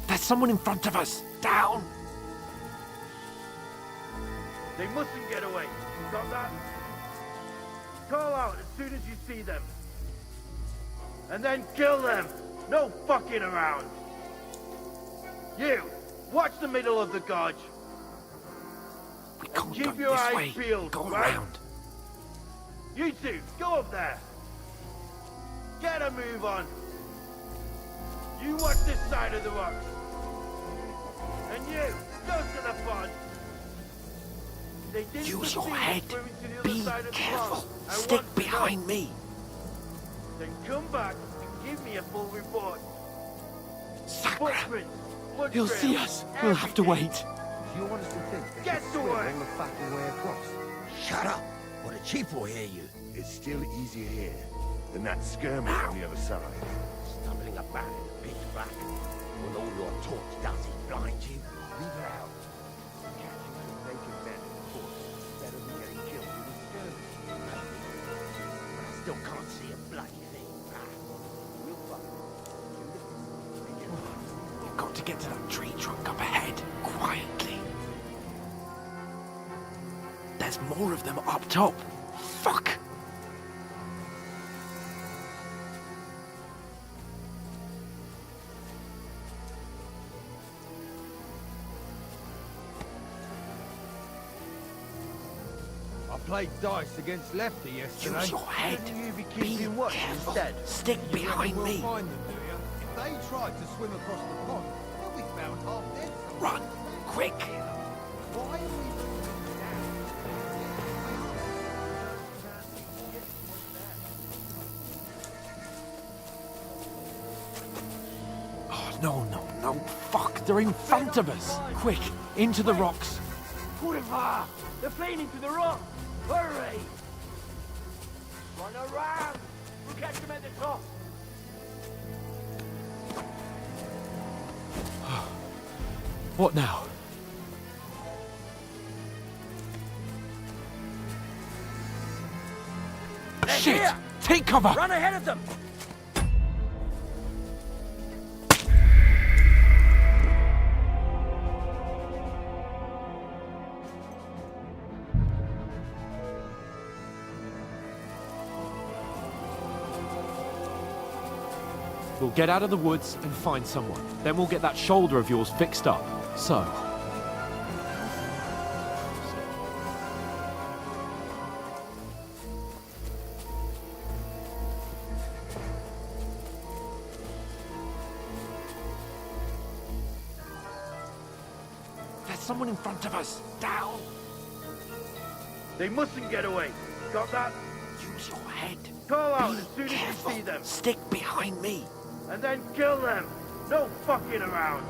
There's someone in front of us! Down!
They mustn't get away. Got that? Call out as soon as you see them. And then kill them. No fucking around. You, watch the middle of the gorge.
We can't
Keep
go
your
this
eyes
way.
peeled.
Go
right?
around.
You two, go up there. Get a move on. You watch this side of the rocks. And you, go to the pond. They didn't
Use your
succeed in
head.
swimming to the other
Be
side of the
careful.
pond. I
Stick
want to know.
behind me.
Then come back and give me a full report.
Sakra!
Footprints, blood
He'll see
trails,
us. We'll have to
everything.
wait.
Do you want us to think they
Get
could
to
swim
work.
all the fucking way across?
Shut up, or the chief will hear you.
It's still easier here than that skirmish on the other side.
Stumbling about in the pitch black. When all your torch does is blind you, leave it out.
Catching some naked men in the forest is better than getting killed in a skirmish.
But I still can't see a bloody thing.
We'll find it.
We've got to get to that tree trunk up ahead, quietly. There's more of them up top. Fuck!
I played dice against Lefty yesterday.
Use your head.
Shouldn't you be
Be
keeping watch
careful.
instead?
Stick
You reckon
behind
we'll
me.
find them, do you? If they tried to swim across the pond, they'll be found half dead.
Run! Quick!
Why are we doing this now?
Oh, no. Fuck, they're in front of us. Quick, into the rocks.
Kurva! They're fleeing into the rock! Hurry! Run around! We'll catch them at the top!
What now?
They're
Shit!
here!
Take cover!
Run ahead of them!
We'll get out of the woods and find someone. Then we'll get that shoulder of yours fixed up. So...
There's someone in front of us. Down!
They mustn't get away. Got that?
Use your head.
Call out
Be
as soon as
careful.
you see them.
Stick behind me.
And then kill them. No fucking around.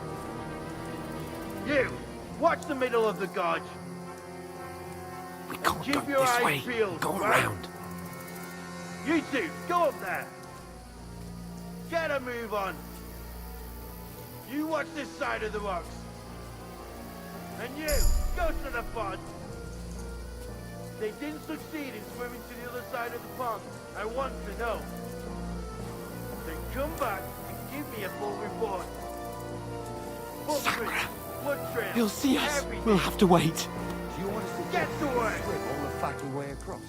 You, watch the middle of the gorge.
We can't
Keep
go
your
this
eyes
way.
peeled,
Go
right?
around.
You two, go up there. Get a move on. You watch this side of the rocks. And you, go to the pond. They didn't succeed in swimming to the other side of the pond. I want to know. Then come back and give me a full report. Footprints, blood trails,
He'll see us.
everything.
We'll have to wait.
Do you want us to
Get to work.
swim all the fucking way across?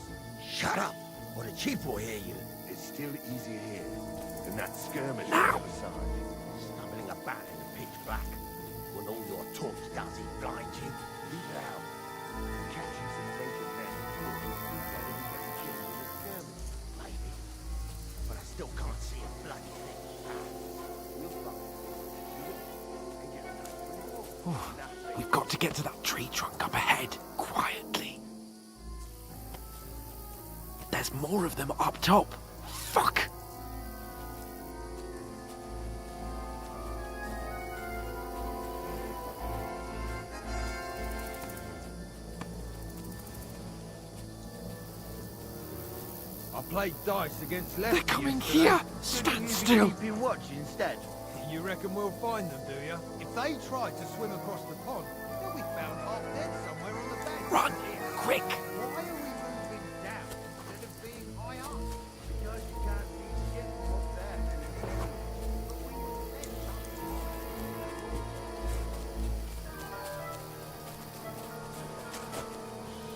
Shut up, or the chief will hear you.
It's still easier here than that skirmish on
Now.
the other side.
Stumbling about in the pitch black. When all your torch does is blind you, leave it out.
Catching some naked men in the forest is better than getting killed in a skirmish.
Maybe. But I still can't see a bloody thing.
We'll find it. And get a nice reward.
We've got to get to that tree trunk up ahead, quietly. There's more of them up top. Fuck!
I
I played dice against left.
They're coming here! Stand still!
Keeping watch instead.
You reckon we'll find them, do you?
If they try to swim across the pond, they'll be found half dead somewhere on the bank.
Run! Quick!
Why are we moving down instead of being high up? Because you can't see shit from up there.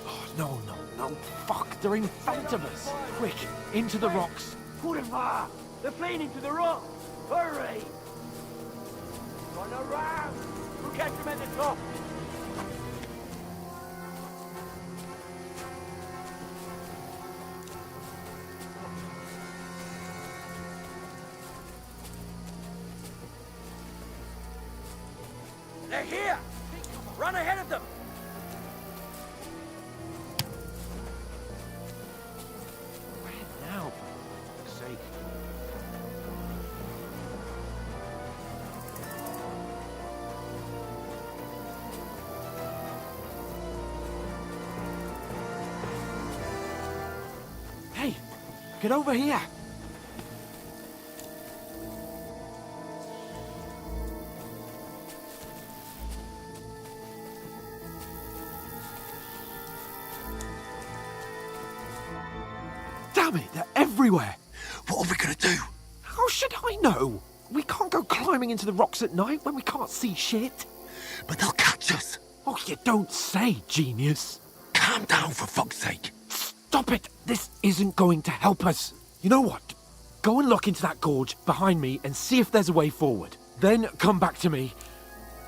Oh, no, no, no. Fuck, they're in front of us. Quick, into the rocks.
Purva! They're playing into the rock! Hurry! Run around! We'll catch them at the top! They're here! Run ahead of them!
Where now, for fuck's sake? Hey, get over here! Damn it, they're everywhere!
What are we gonna do?
How should I know? We can't go climbing into the rocks at night when we can't see shit.
But they'll catch us.
Oh, you don't say, genius.
Calm down, for fuck's sake.
Stop it! This isn't going to help us. You know what? Go and look into that gorge behind me and see if there's a way forward. Then come back to me.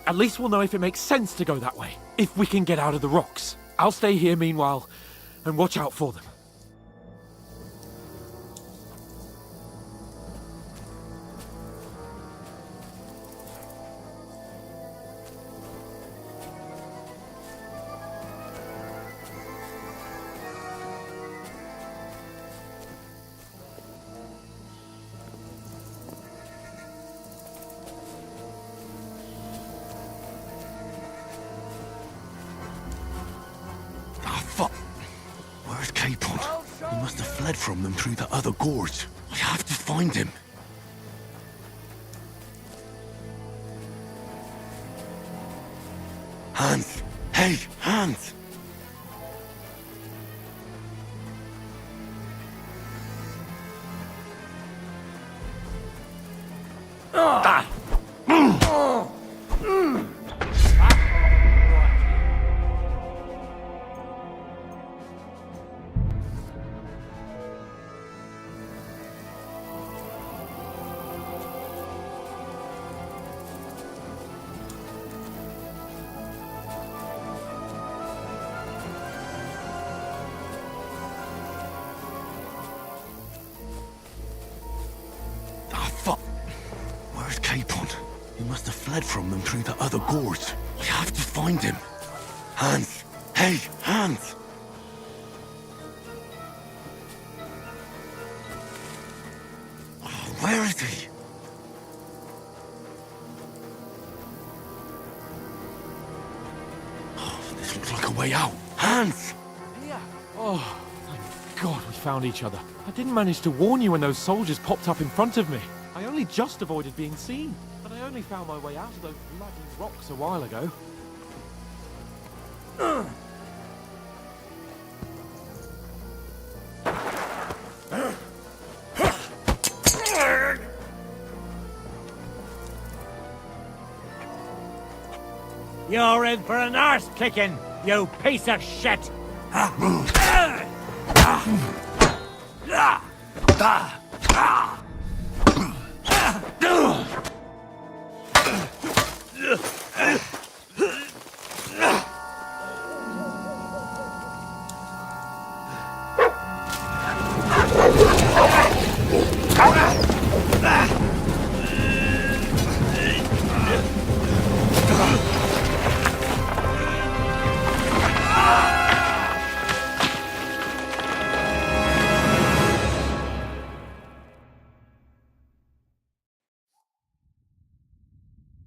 At least we'll know if it makes sense to go that way. If we can get out of the rocks. I'll stay here meanwhile and watch out for them.
Where's Capon? He must have fled from them through the other gorge. I have to find him. Hans! Hey, Hans! Where's Capon? He must have fled from them through the other gorge. I have to find him. Hans! Hey, Hans! Where is he? This looks like a way out. Hans!
Here. Oh, thank God we found each other. I didn't manage to warn you when those soldiers popped up in front of me. I only just avoided being seen. And I only found my way out of those bloody rocks a while ago.
You're in for an arse kicking, you piece of shit!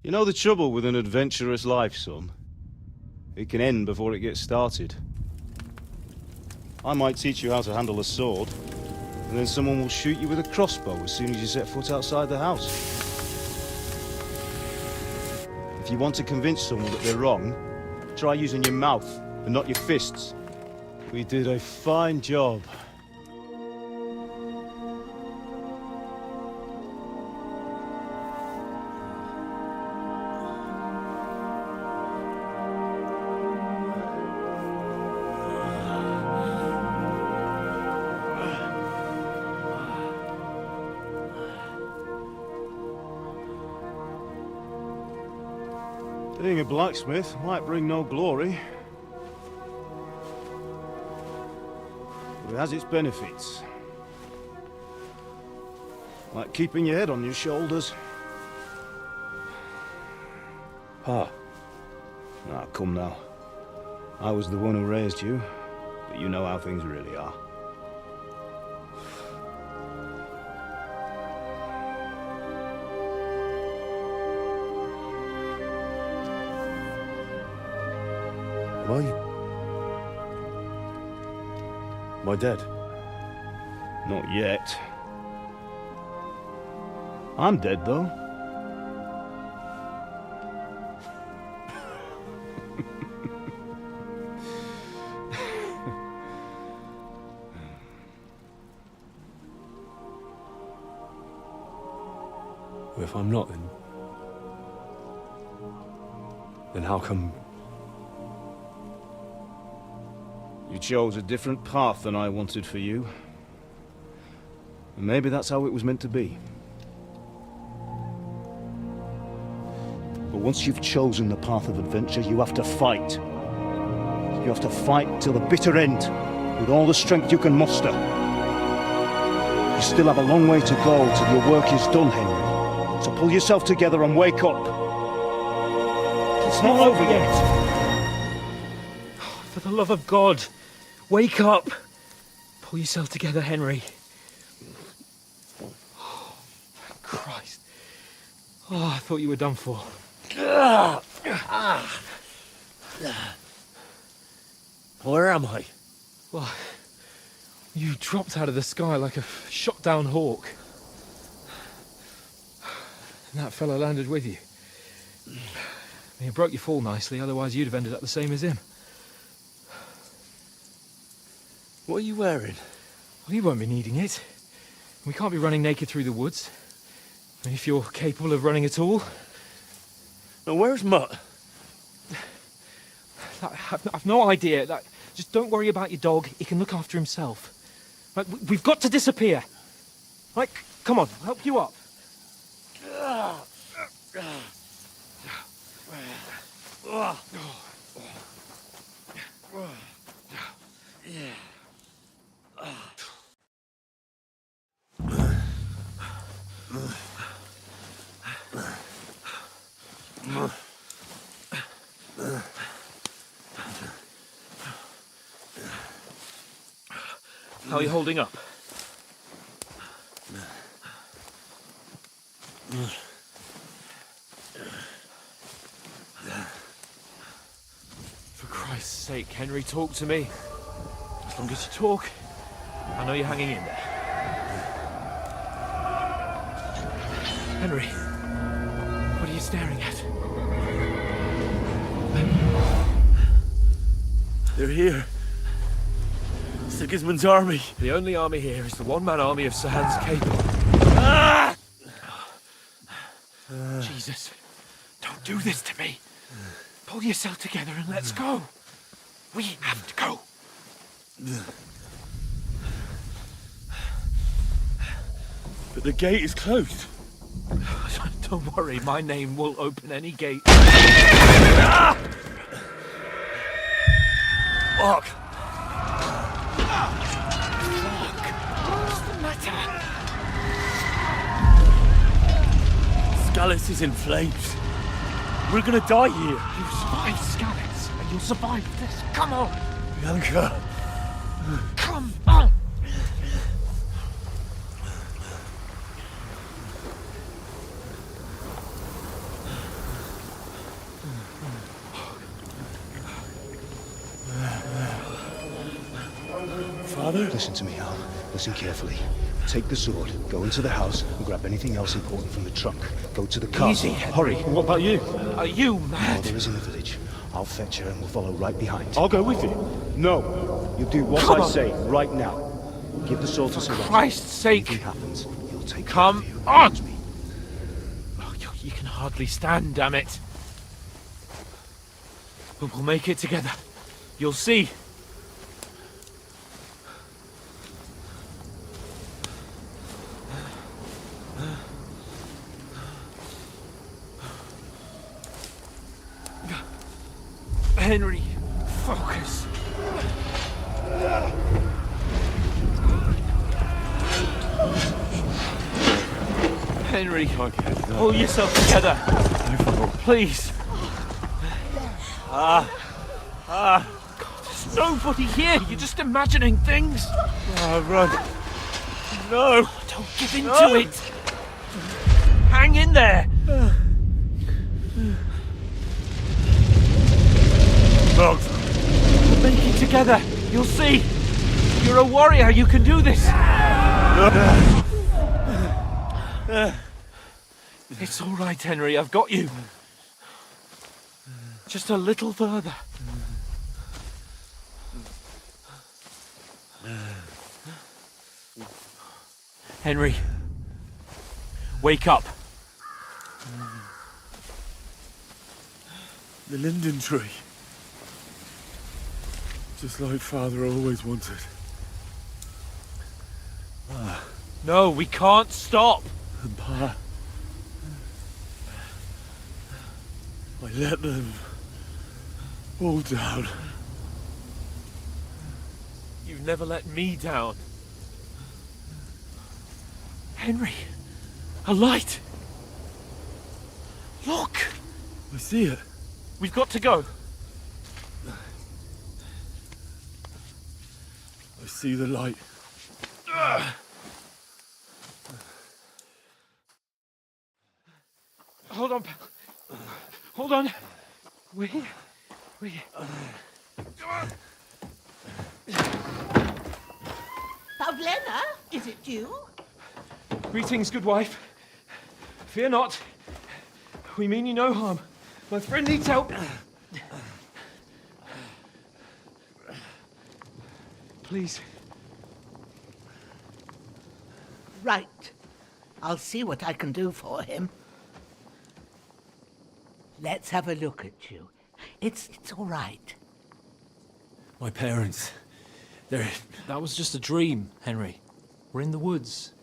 You know the trouble with an adventurous life, son? It can end before it gets started. I might teach you how to handle a sword, And then someone will shoot you with a crossbow as soon as you set foot outside the house. If you want to convince someone that they're wrong, try using your mouth and not your fists. We did a fine job. Being a blacksmith might bring no glory, but it has its benefits. Like keeping your head on your shoulders. Pa. Ah, come now. I was the one who raised you, but you know how things really are.
Am I dead?
Not yet. I'm dead, though.
Well, if I'm not, then how come...
You chose a different path than I wanted for you. And maybe that's how it was meant to be. But once you've chosen the path of adventure, you have to fight. You have to fight till the bitter end, with all the strength you can muster. You still have a long way to go till your work is done, Henry. So pull yourself together and wake up. It's not over yet.
For the love of God, wake up! Pull yourself together, Henry. Oh, thank Christ. Oh, I thought you were done for.
Where am I?
Well, you dropped out of the sky like a shot-down hawk. And that fella landed with you. He broke your fall nicely, otherwise you'd have ended up the same as him.
What are you wearing?
Well, you won't be needing it. We can't be running naked through the woods. I mean, if you're capable of running at all.
Now, where's Mutt?
I've no idea. Just don't worry about your dog. He can look after himself. Right, we've got to disappear. Right, come on, I'll help you up. How are you holding up? For Christ's sake, Henry, talk to me. As long as you talk, I know you're hanging in there. Henry, what are you staring at?
They're here. Sigismund's army.
The only army here is the one-man army of Sir Hans Cable.
Ah!
Jesus, don't do this to me. Pull yourself together and let's go. We have to go.
But the gate is closed.
Don't worry, my name will open any gate.
Fuck!
What's the matter?
Scallis is in flames. We're gonna die here.
You survived Scallis, and you'll survive this. Come on!
Bianca!
Come on!
Father?
Listen to me, Al. Listen carefully. Take the sword, go into the house, and grab anything else important from the trunk. Go to the car.
Easy.
Hurry.
What about you?
Are you mad?
Mother is in the village. I'll fetch her and we'll follow right behind.
I'll go with you.
No. You do what I say right now. Give the sword to someone.
For Christ's sake.
Anything happens, you'll take
Come
care of you.
on!
Promise me.
Oh, you can hardly stand, damn it. But we'll make it together. You'll see. Henry, focus. Henry, pull yourself together. Please. God, there's nobody here. You're just imagining things.
Run. No.
Don't give in to it. Hang in there.
We'll
make it together. You'll see. You're a warrior. You can do this. It's all right, Henry. I've got you. Just a little further. Henry, wake up.
The linden tree. Just like Father always wanted.
No, we can't stop.
And Pa, I let them all down.
You've never let me down. Henry, a light. Look.
I see it.
We've got to go.
I see the light.
Hold on. Hold on. We.
Pavlena, is it you?
Greetings, good wife. Fear not. We mean you no harm. My friend needs help. Please.
Right. I'll see what I can do for him. Let's have a look at you. It's all right.
My parents, they're... That was just a dream, Henry. We're in the woods.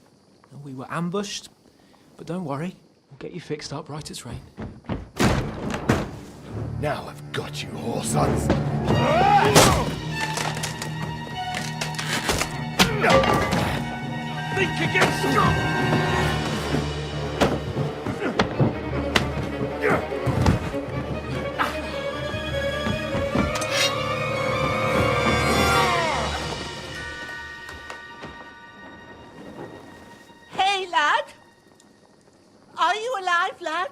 We were ambushed, but don't worry. We'll get you fixed up right as rain.
Now I've got you, whoresons.
Think against you!
Hey, lad! Are you alive, lad?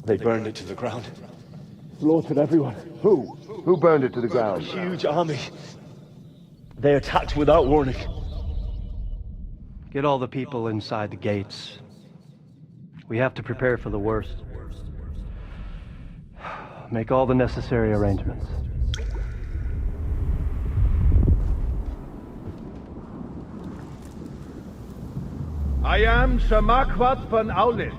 They burned it to the ground.
Slaughtered everyone. Who? Who burned it to the ground?
A huge army. They attacked without warning.
Get all the people inside the gates. We have to prepare for the worst. Make all the necessary arrangements.
I am Sir Marquardt von Aulitz.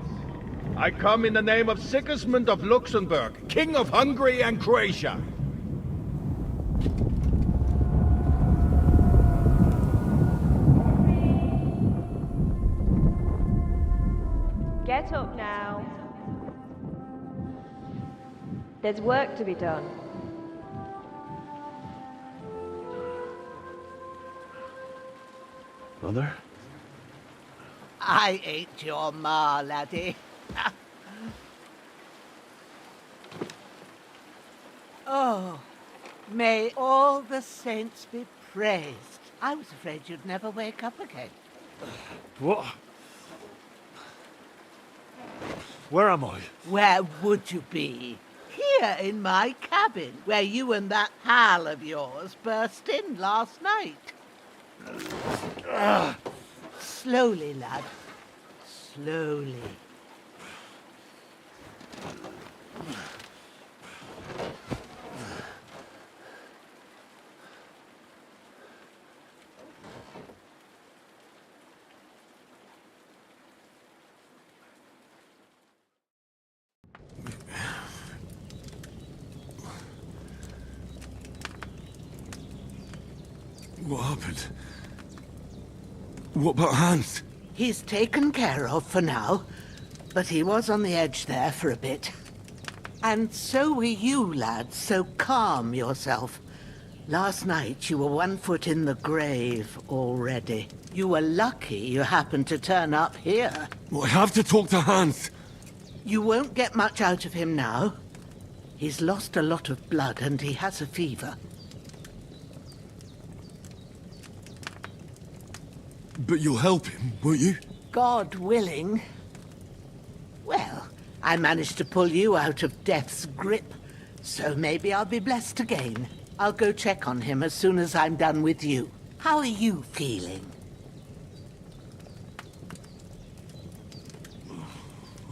I come in the name of Sigismund of Luxembourg, King of Hungary and Croatia.
Get up now. There's work to be done.
Mother?
I ain't your ma, laddie. Oh, may all the saints be praised. I was afraid you'd never wake up again.
What? Where am I?
Where would you be? Here in my cabin, where you and that pal of yours burst in last night. Slowly, lad. Slowly.
What happened? What about Hans?
He's taken care of for now, but he was on the edge there for a bit. And so were you, lad, so calm yourself. Last night you were 1 foot in the grave already. You were lucky you happened to turn up here.
Well, I have to talk to Hans.
You won't get much out of him now. He's lost a lot of blood and he has a fever.
But you'll help him, won't you?
God willing. Well, I managed to pull you out of death's grip, so maybe I'll be blessed again. I'll go check on him as soon as I'm done with you. How are you feeling?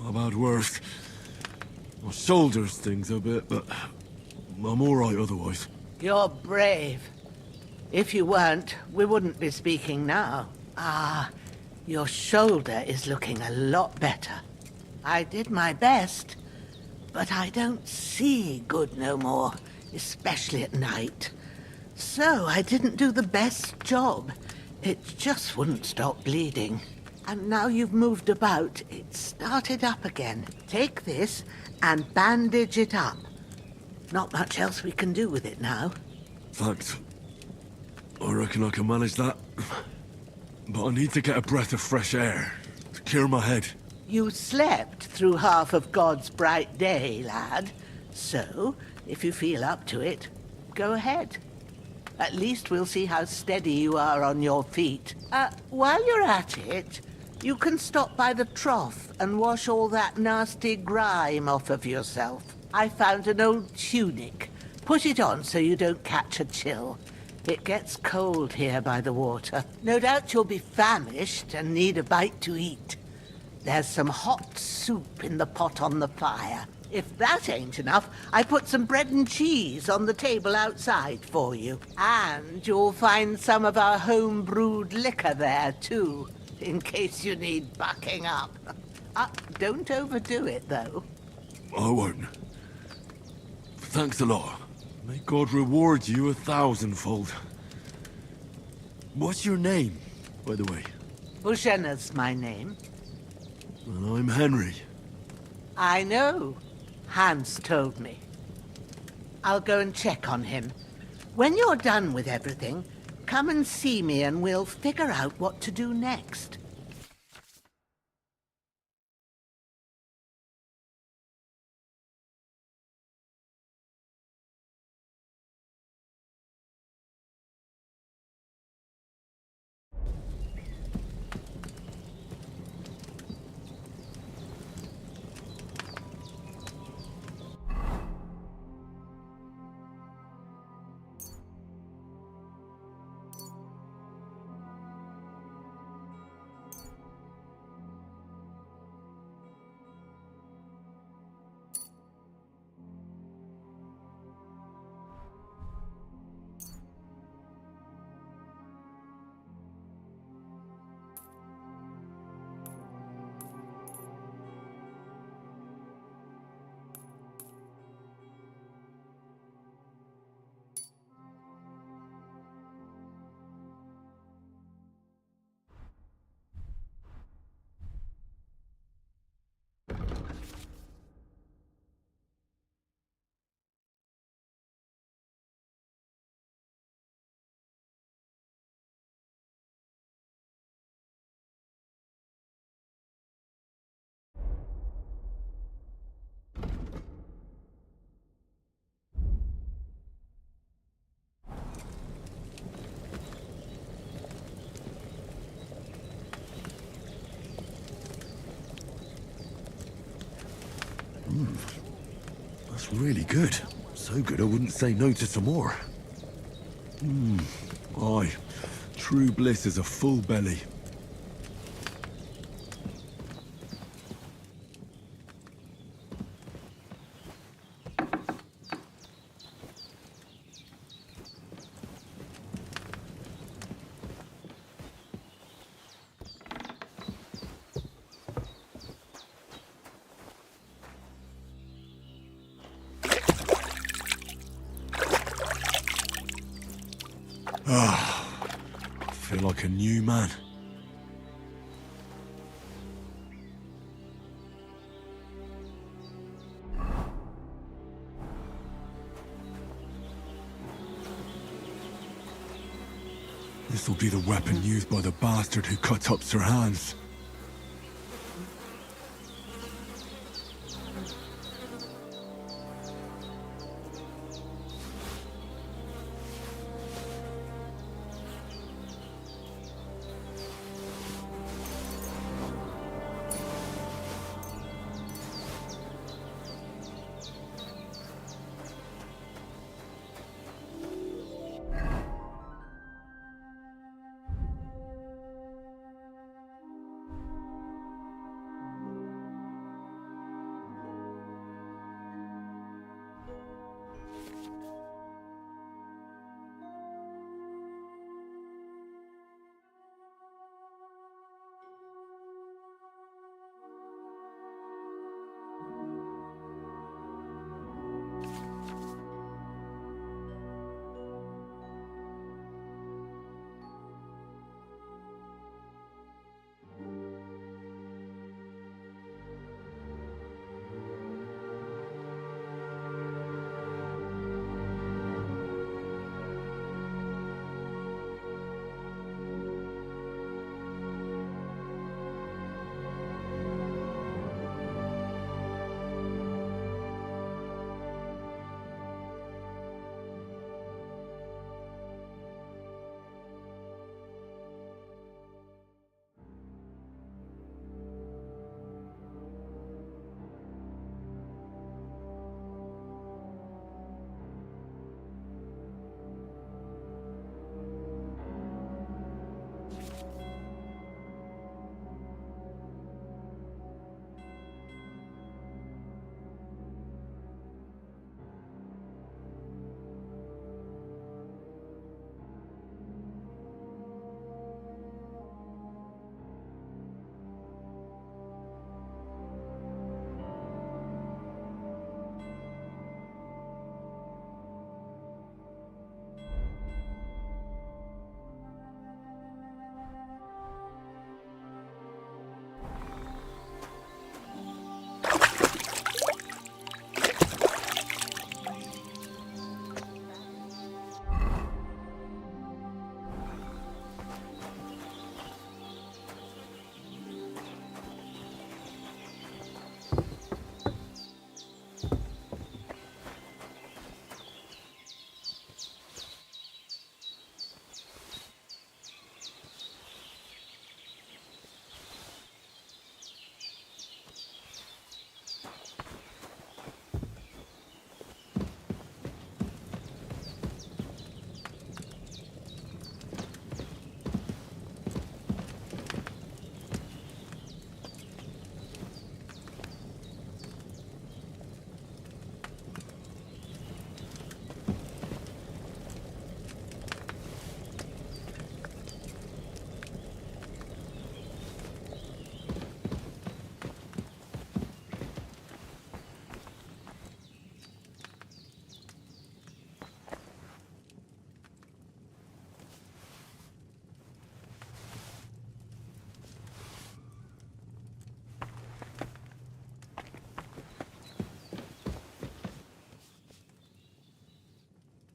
I've had worse. My shoulder stings a bit, but I'm all right otherwise.
You're brave. If you weren't, we wouldn't be speaking now. Ah, your shoulder is looking a lot better. I did my best, but I don't see good no more, especially at night. So I didn't do the best job. It just wouldn't stop bleeding. And now you've moved about, it started up again. Take this and bandage it up. Not much else we can do with it now.
Thanks. I reckon I can manage that. But I need to get a breath of fresh air to clear my head.
You slept through half of God's bright day, lad. So, if you feel up to it, go ahead. At least we'll see how steady you are on your feet. While you're at it, you can stop by the trough and wash all that nasty grime off of yourself. I found an old tunic. Put it on so you don't catch a chill. It gets cold here by the water. No doubt you'll be famished and need a bite to eat. There's some hot soup in the pot on the fire. If that ain't enough, I put some bread and cheese on the table outside for you. And you'll find some of our home-brewed liquor there, too, in case you need bucking up. Don't overdo it, though.
I won't. Thanks a lot. May God reward you 1,000-fold. What's your name, by the way?
Bushenna's my name.
Well, I'm Henry.
I know. Hans told me. I'll go and check on him. When you're done with everything, come and see me and we'll figure out what to do next.
That's really good. So good I wouldn't say no to some more. Aye. True bliss is a full belly. I feel like a new man. This'll be the weapon used by the bastard who cut up Sir Hans.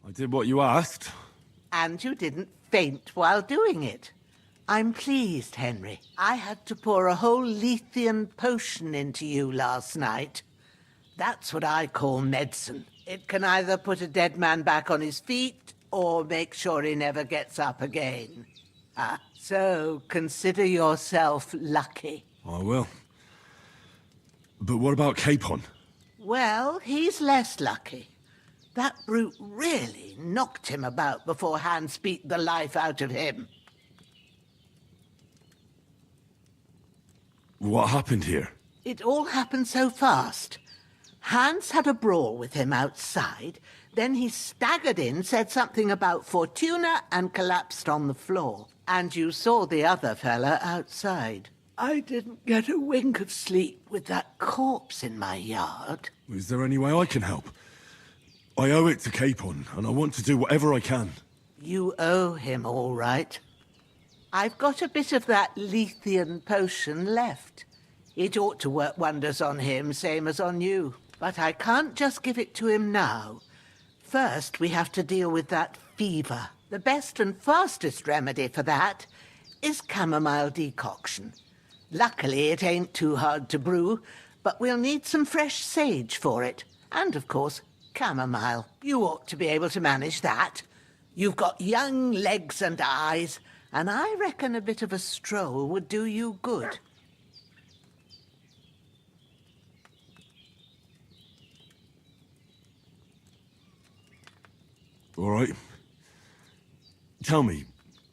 I did what you asked.
And you didn't faint while doing it. I'm pleased, Henry. I had to pour a whole Lethean potion into you last night. That's what I call medicine. It can either put a dead man back on his feet or make sure he never gets up again. So consider yourself lucky.
I will. But what about Capon?
Well, he's less lucky. That brute really knocked him about before Hans beat the life out of him.
What happened here?
It all happened so fast. Hans had a brawl with him outside, then he staggered in, said something about Fortuna, and collapsed on the floor. And you saw the other fella outside. I didn't get a wink of sleep with that corpse in my yard.
Is there any way I can help? I owe it to Capon, and I want to do whatever I can.
You owe him, all right. I've got a bit of that Lethean potion left. It ought to work wonders on him, same as on you. But I can't just give it to him now. First, we have to deal with that fever. The best and fastest remedy for that is chamomile decoction. Luckily, it ain't too hard to brew, but we'll need some fresh sage for it. And, of course, chamomile. You ought to be able to manage that. You've got young legs and eyes, and I reckon a bit of a stroll would do you good.
All right. Tell me,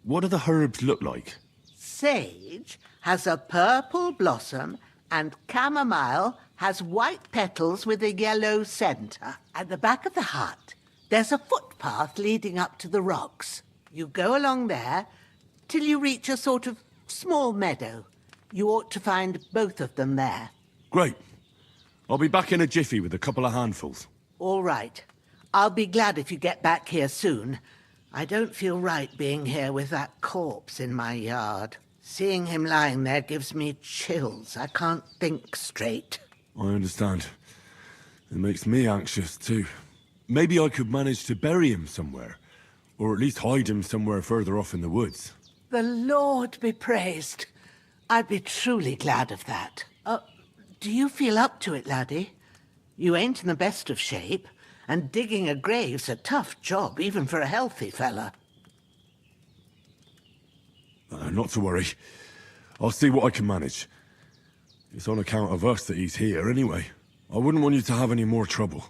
what do the herbs look like?
Sage has a purple blossom, and chamomile has white petals with a yellow centre. At the back of the hut, there's a footpath leading up to the rocks. You go along there till you reach a sort of small meadow. You ought to find both of them there.
Great. I'll be back in a jiffy with a couple of handfuls.
All right. I'll be glad if you get back here soon. I don't feel right being here with that corpse in my yard. Seeing him lying there gives me chills. I can't think straight.
I understand. It makes me anxious, too. Maybe I could manage to bury him somewhere. Or at least hide him somewhere further off in the woods.
The Lord be praised. I'd be truly glad of that. Do you feel up to it, laddie? You ain't in the best of shape, and digging a grave's a tough job, even for a healthy fella.
Not to worry. I'll see what I can manage. It's on account of us that he's here, anyway. I wouldn't want you to have any more trouble.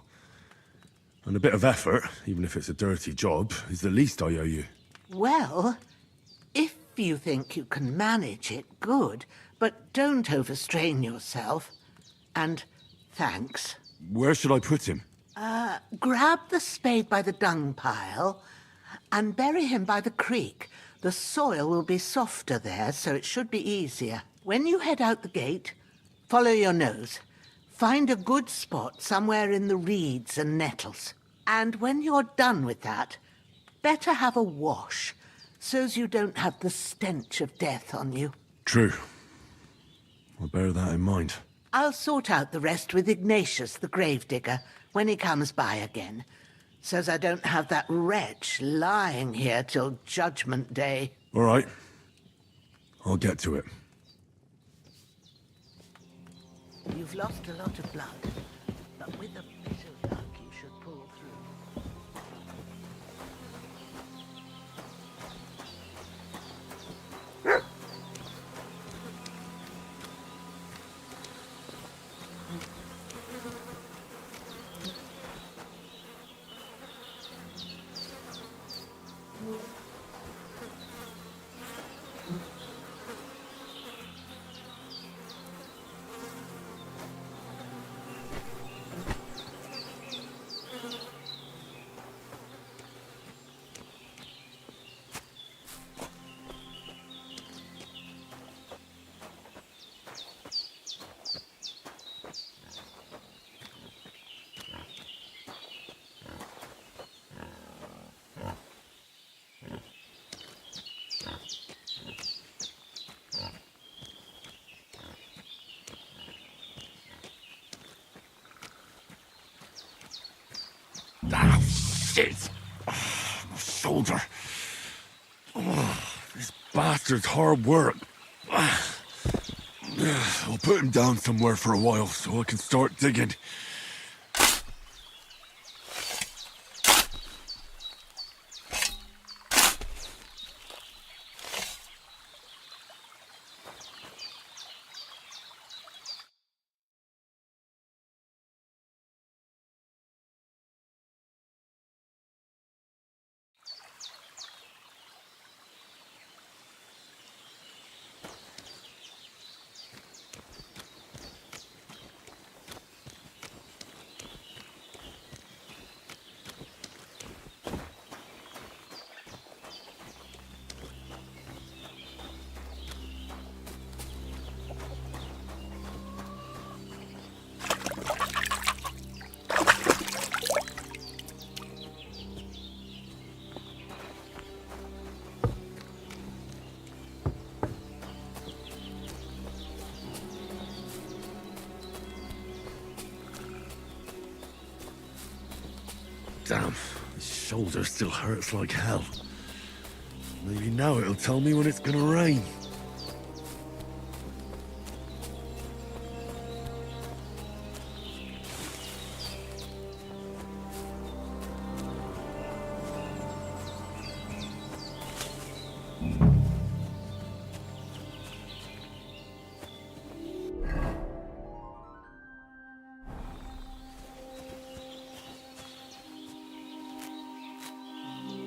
And a bit of effort, even if it's a dirty job, is the least I owe you.
Well, if you think you can manage it, good. But don't overstrain yourself. And thanks.
Where should I put him?
Grab the spade by the dung pile and bury him by the creek. The soil will be softer there, so it should be easier. When you head out the gate, follow your nose. Find a good spot somewhere in the reeds and nettles. And when you're done with that, better have a wash, so's you don't have the stench of death on you.
True. I'll bear that in mind.
I'll sort out the rest with Ignatius, the gravedigger, when he comes by again, so's I don't have that wretch lying here till Judgment Day.
All right. I'll get to it.
You've lost a lot of blood, but with a bit of luck you should pull through.
Ah, shit! My shoulder. This bastard's hard work. I'll put him down somewhere for a while so I can start digging. Damn, his shoulder still hurts like hell. Maybe now it'll tell me when it's gonna rain.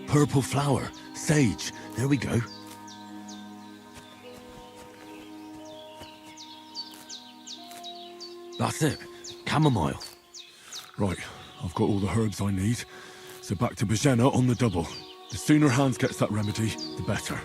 Purple flower, sage, there we go. That's it, chamomile. Right, I've got all the herbs I need, so back to Bajena on the double. The sooner Hans gets that remedy, the better.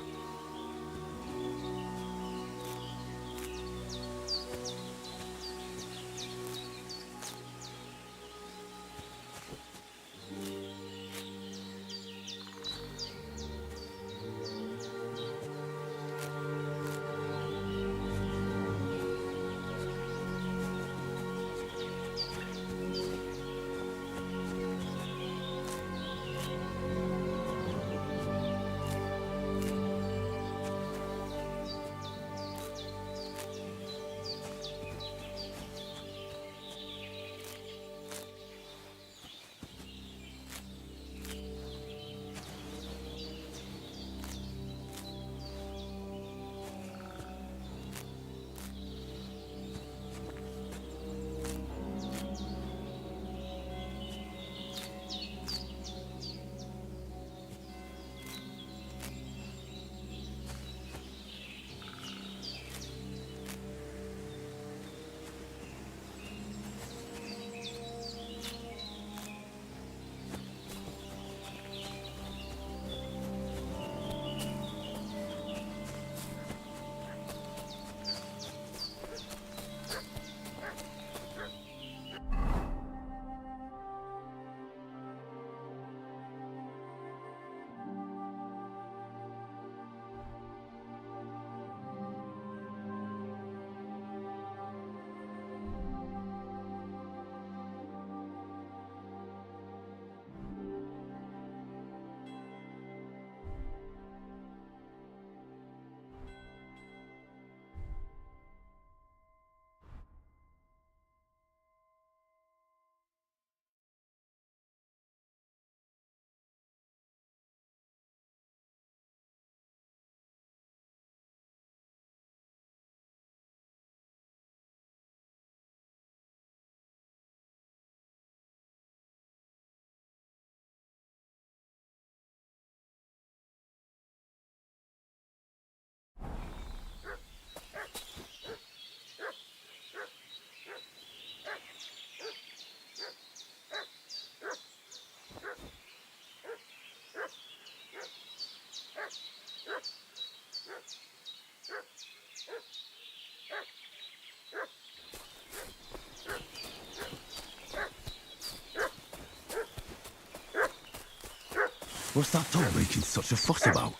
What's that dog making such a fuss about?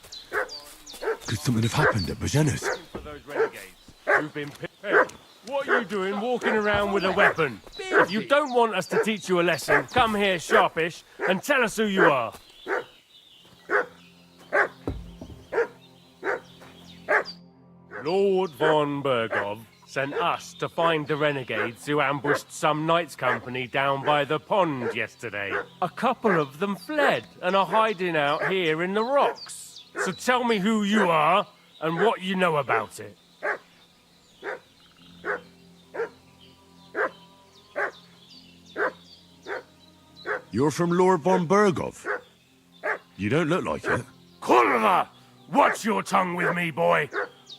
Could something have happened at Bajena's?
For those renegades who've been Hey, what are you doing walking around with a weapon? If you don't want us to teach you a lesson, come here sharpish and tell us who you are. Lord von Bergov sent us to find the renegades who ambushed some knights' company down by the pond yesterday. A couple of them fled and are hiding out here in the rocks. So tell me who you are and what you know about it.
You're from Lord von Bergov. You don't look like it.
Kurva! Watch your tongue with me, boy.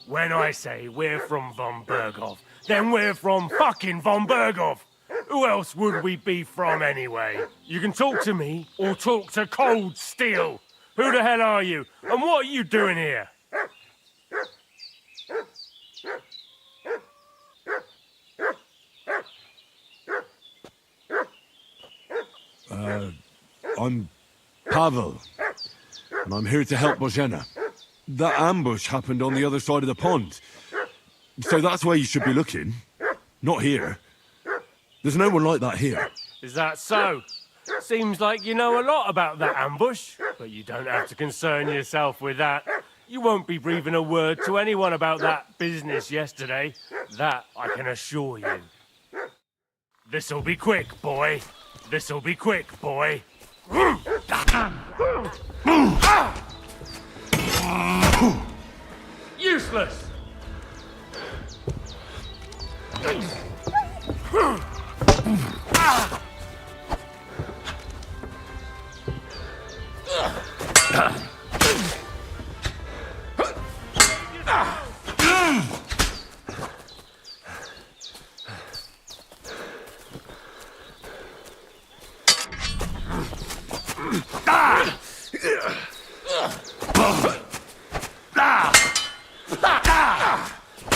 When I say we're from von Bergov, then we're from fucking von Bergov. Who else would we be from anyway? You can talk to me or talk to cold steel. Who the hell are you? And what are you doing here?
I'm Pavel, and I'm here to help Bojena. That ambush happened on the other side of the pond. So that's where you should be looking. Not here. There's no one like that here.
Is that so?
Seems like you know a lot about that ambush, but you don't have to concern yourself with that. You won't be breathing a word to anyone about that business yesterday. That I can assure you. This'll be quick, boy. This'll be quick, boy. Useless!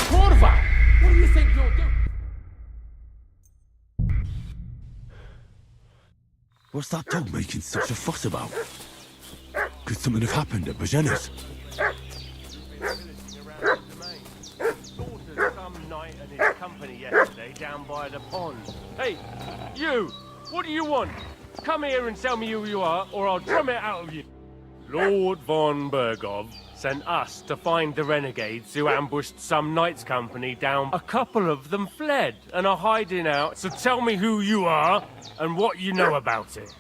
Corva! What do you think you're doing?
What's that dog making such a fuss about? Could something have happened at Bajena's?
Some knight and his company yesterday down by the pond. Hey, you! What do you want? Come here and tell me who you are, or I'll drum it out of you. Lord von Bergov sent us to find the renegades who ambushed some knight's company down. A couple of them fled and are hiding out, so tell me who you are and what you know about it.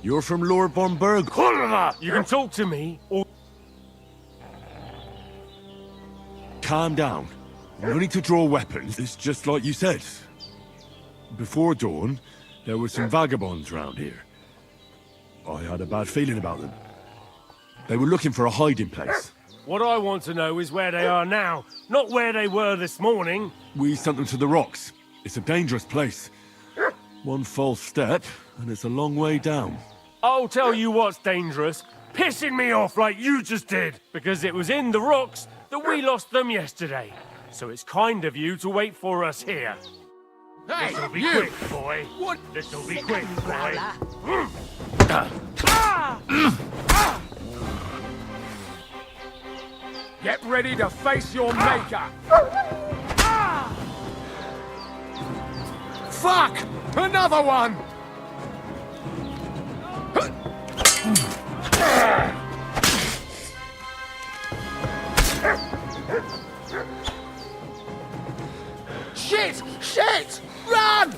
You're from Lord von Berg.
You can talk to me, or...
Calm down. No need to draw weapons. It's just like you said. Before dawn, there were some vagabonds round here. I had a bad feeling about them. They were looking for a hiding place.
What I want to know is where they are now, not where they were this morning.
We sent them to the rocks. It's a dangerous place. One false step, and it's a long way down.
I'll tell you what's dangerous. Pissing me off like you just did. Because it was in the rocks that we lost them yesterday. So it's kind of you to wait for us here.
Hey,
This'll be
you!
quick, boy.
What?
This'll be quick, boy.
Get ready to face your maker! Fuck! Another one! Shit! Shit! Run!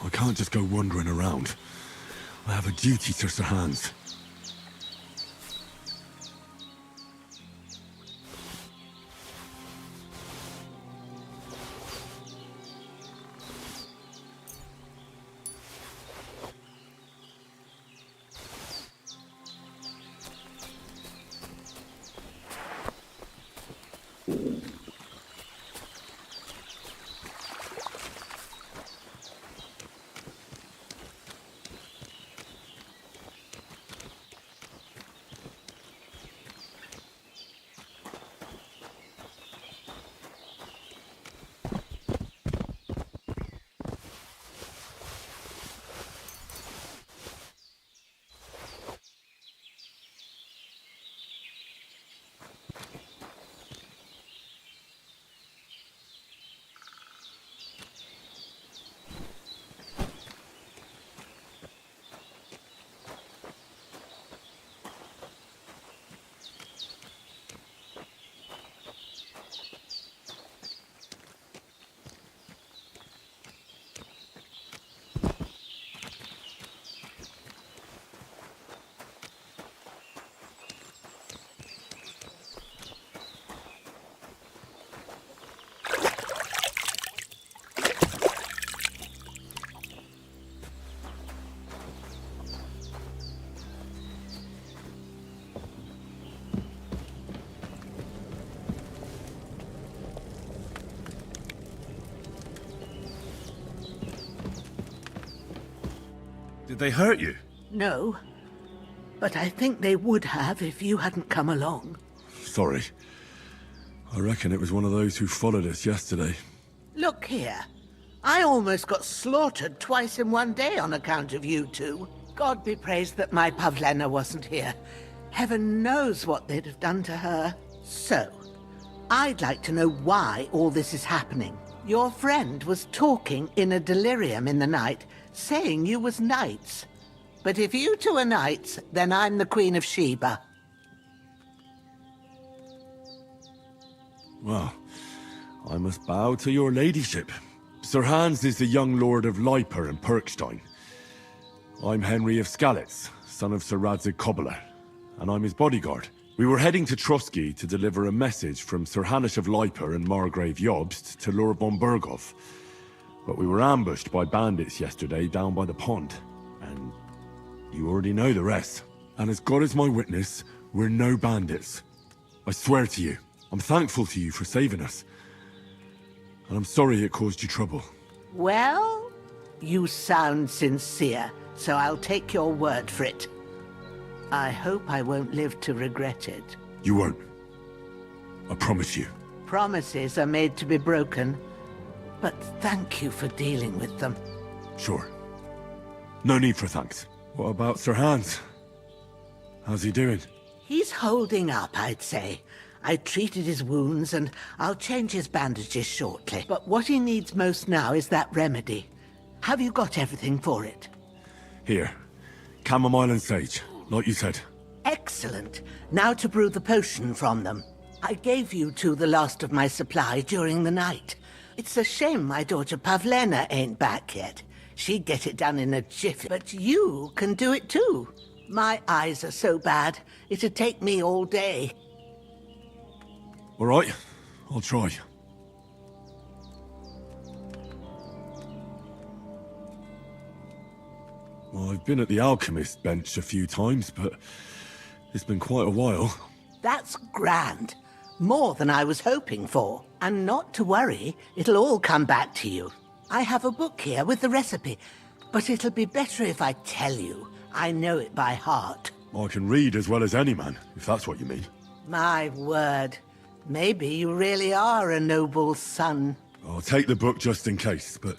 I can't just go wandering around. I have a duty to Sir Hans. Did they hurt you?
No. But I think they would have if you hadn't come along.
Sorry. I reckon it was one of those who followed us yesterday.
Look here. I almost got slaughtered twice in one day on account of you two. God be praised that my Pavlena wasn't here. Heaven knows what they'd have done to her. So, I'd like to know why all this is happening. Your friend was talking in a delirium in the night, saying you was knights. But if you two are knights, then I'm the Queen of Sheba.
Well, I must bow to your ladyship. Sir Hans is the young lord of Leiper and Perkstein. I'm Henry of Skalitz, son of Sir Radzig Cobbler, and I'm his bodyguard. We were heading to Trotsky to deliver a message from Sir Hanush of Leiper and Margrave Jobst to Lord von Bergov. But we were ambushed by bandits yesterday down by the pond, and you already know the rest. And as God is my witness, we're no bandits. I swear to you, I'm thankful to you for saving us. And I'm sorry it caused you trouble.
Well, you sound sincere, so I'll take your word for it. I hope I won't live to regret it.
You won't. I promise you.
Promises are made to be broken, but thank you for dealing with them.
Sure. No need for thanks. What about Sir Hans? How's he doing?
He's holding up, I'd say. I treated his wounds, and I'll change his bandages shortly. But what he needs most now is that remedy. Have you got everything for it?
Here. Chamomile and sage, like you said.
Excellent. Now to brew the potion from them. I gave you two the last of my supply during the night. It's a shame my daughter Pavlena ain't back yet. She'd get it done in a jiffy, but you can do it too. My eyes are so bad, it'd take me all day.
All right, I'll try. Well, I've been at the alchemist bench a few times, but it's been quite a while.
That's grand. More than I was hoping for. And not to worry, it'll all come back to you. I have a book here with the recipe, but it'll be better if I tell you. I know it by heart.
I can read as well as any man, if that's what you mean.
My word. Maybe you really are a noble son.
I'll take the book just in case, but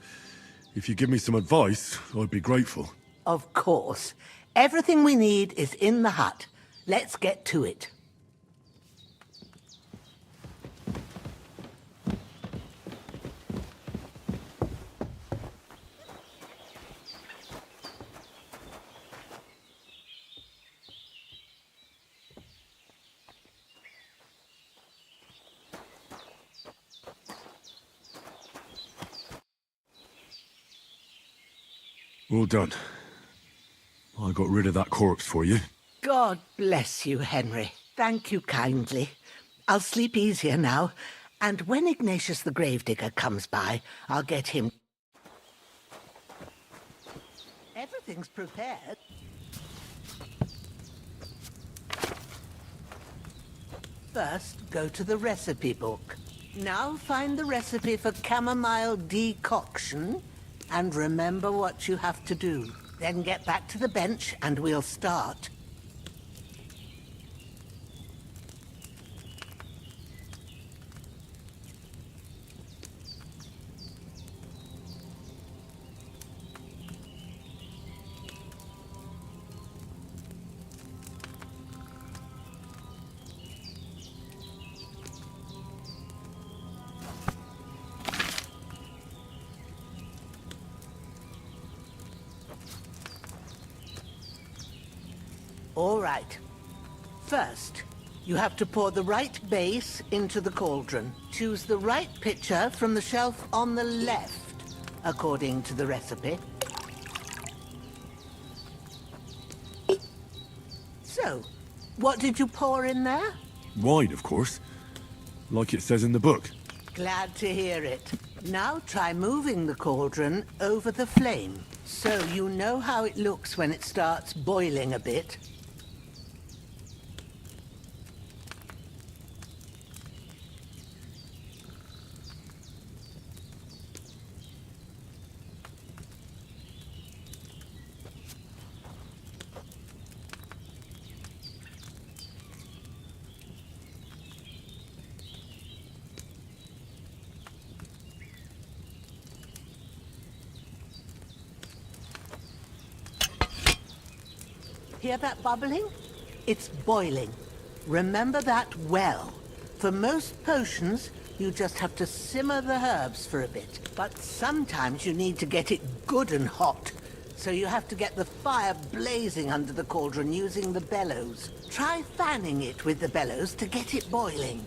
if you give me some advice, I'd be grateful.
Of course. Everything we need is in the hut. Let's get to it.
All done. I got rid of that corpse for you.
God bless you, Henry. Thank you kindly. I'll sleep easier now, and when Ignatius the Gravedigger comes by, I'll get him. Everything's prepared. First, go to the recipe book. Now find the recipe for chamomile decoction, and remember what you have to do. Then get back to the bench, and we'll start. All right. First, you have to pour the right base into the cauldron. Choose the right pitcher from the shelf on the left, according to the recipe. So, what did you pour in there?
Wine, of course. Like it says in the book.
Glad to hear it. Now try moving the cauldron over the flame, so you know how it looks when it starts boiling a bit. Hear that bubbling? It's boiling. Remember that well. For most potions, you just have to simmer the herbs for a bit. But sometimes you need to get it good and hot. So you have to get the fire blazing under the cauldron using the bellows. Try fanning it with the bellows to get it boiling.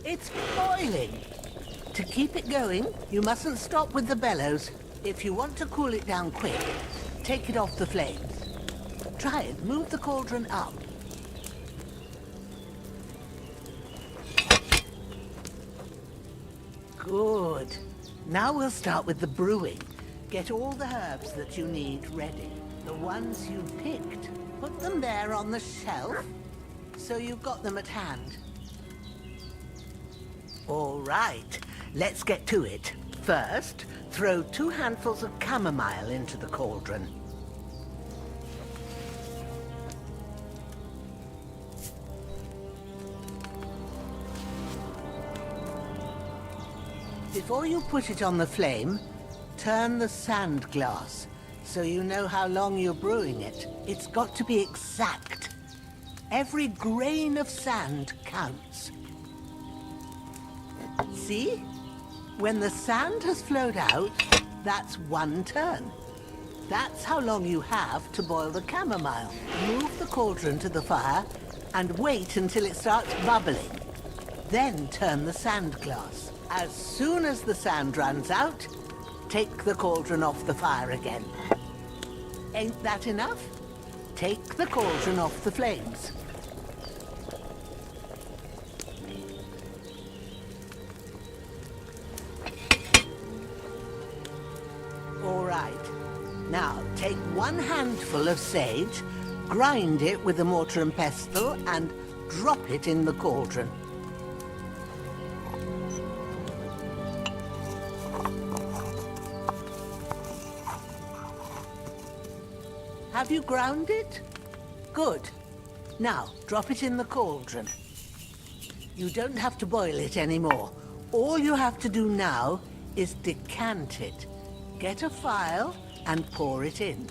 It's boiling. To keep it going, you mustn't stop with the bellows. If you want to cool it down quick, take it off the flames. Try it. Move the cauldron up. Good. Now we'll start with the brewing. Get all the herbs that you need ready. The ones you picked. Put them there on the shelf, so you've got them at hand. All right, let's get to it. First, throw 2 handfuls of chamomile into the cauldron. Before you put it on the flame, turn the sand glass, so you know how long you're brewing it. It's got to be exact. Every grain of sand counts. See? When the sand has flowed out, that's 1 turn. That's how long you have to boil the chamomile. Move the cauldron to the fire and wait until it starts bubbling. Then turn the sand glass. As soon as the sand runs out, take the cauldron off the fire again. Ain't that enough? Take the cauldron off the flames. All right. Now, take 1 handful of sage, grind it with a mortar and pestle, and drop it in the cauldron. Have you ground it? Good. Now, drop it in the cauldron. You don't have to boil it anymore. All you have to do now is decant it. Get a phial and pour it in.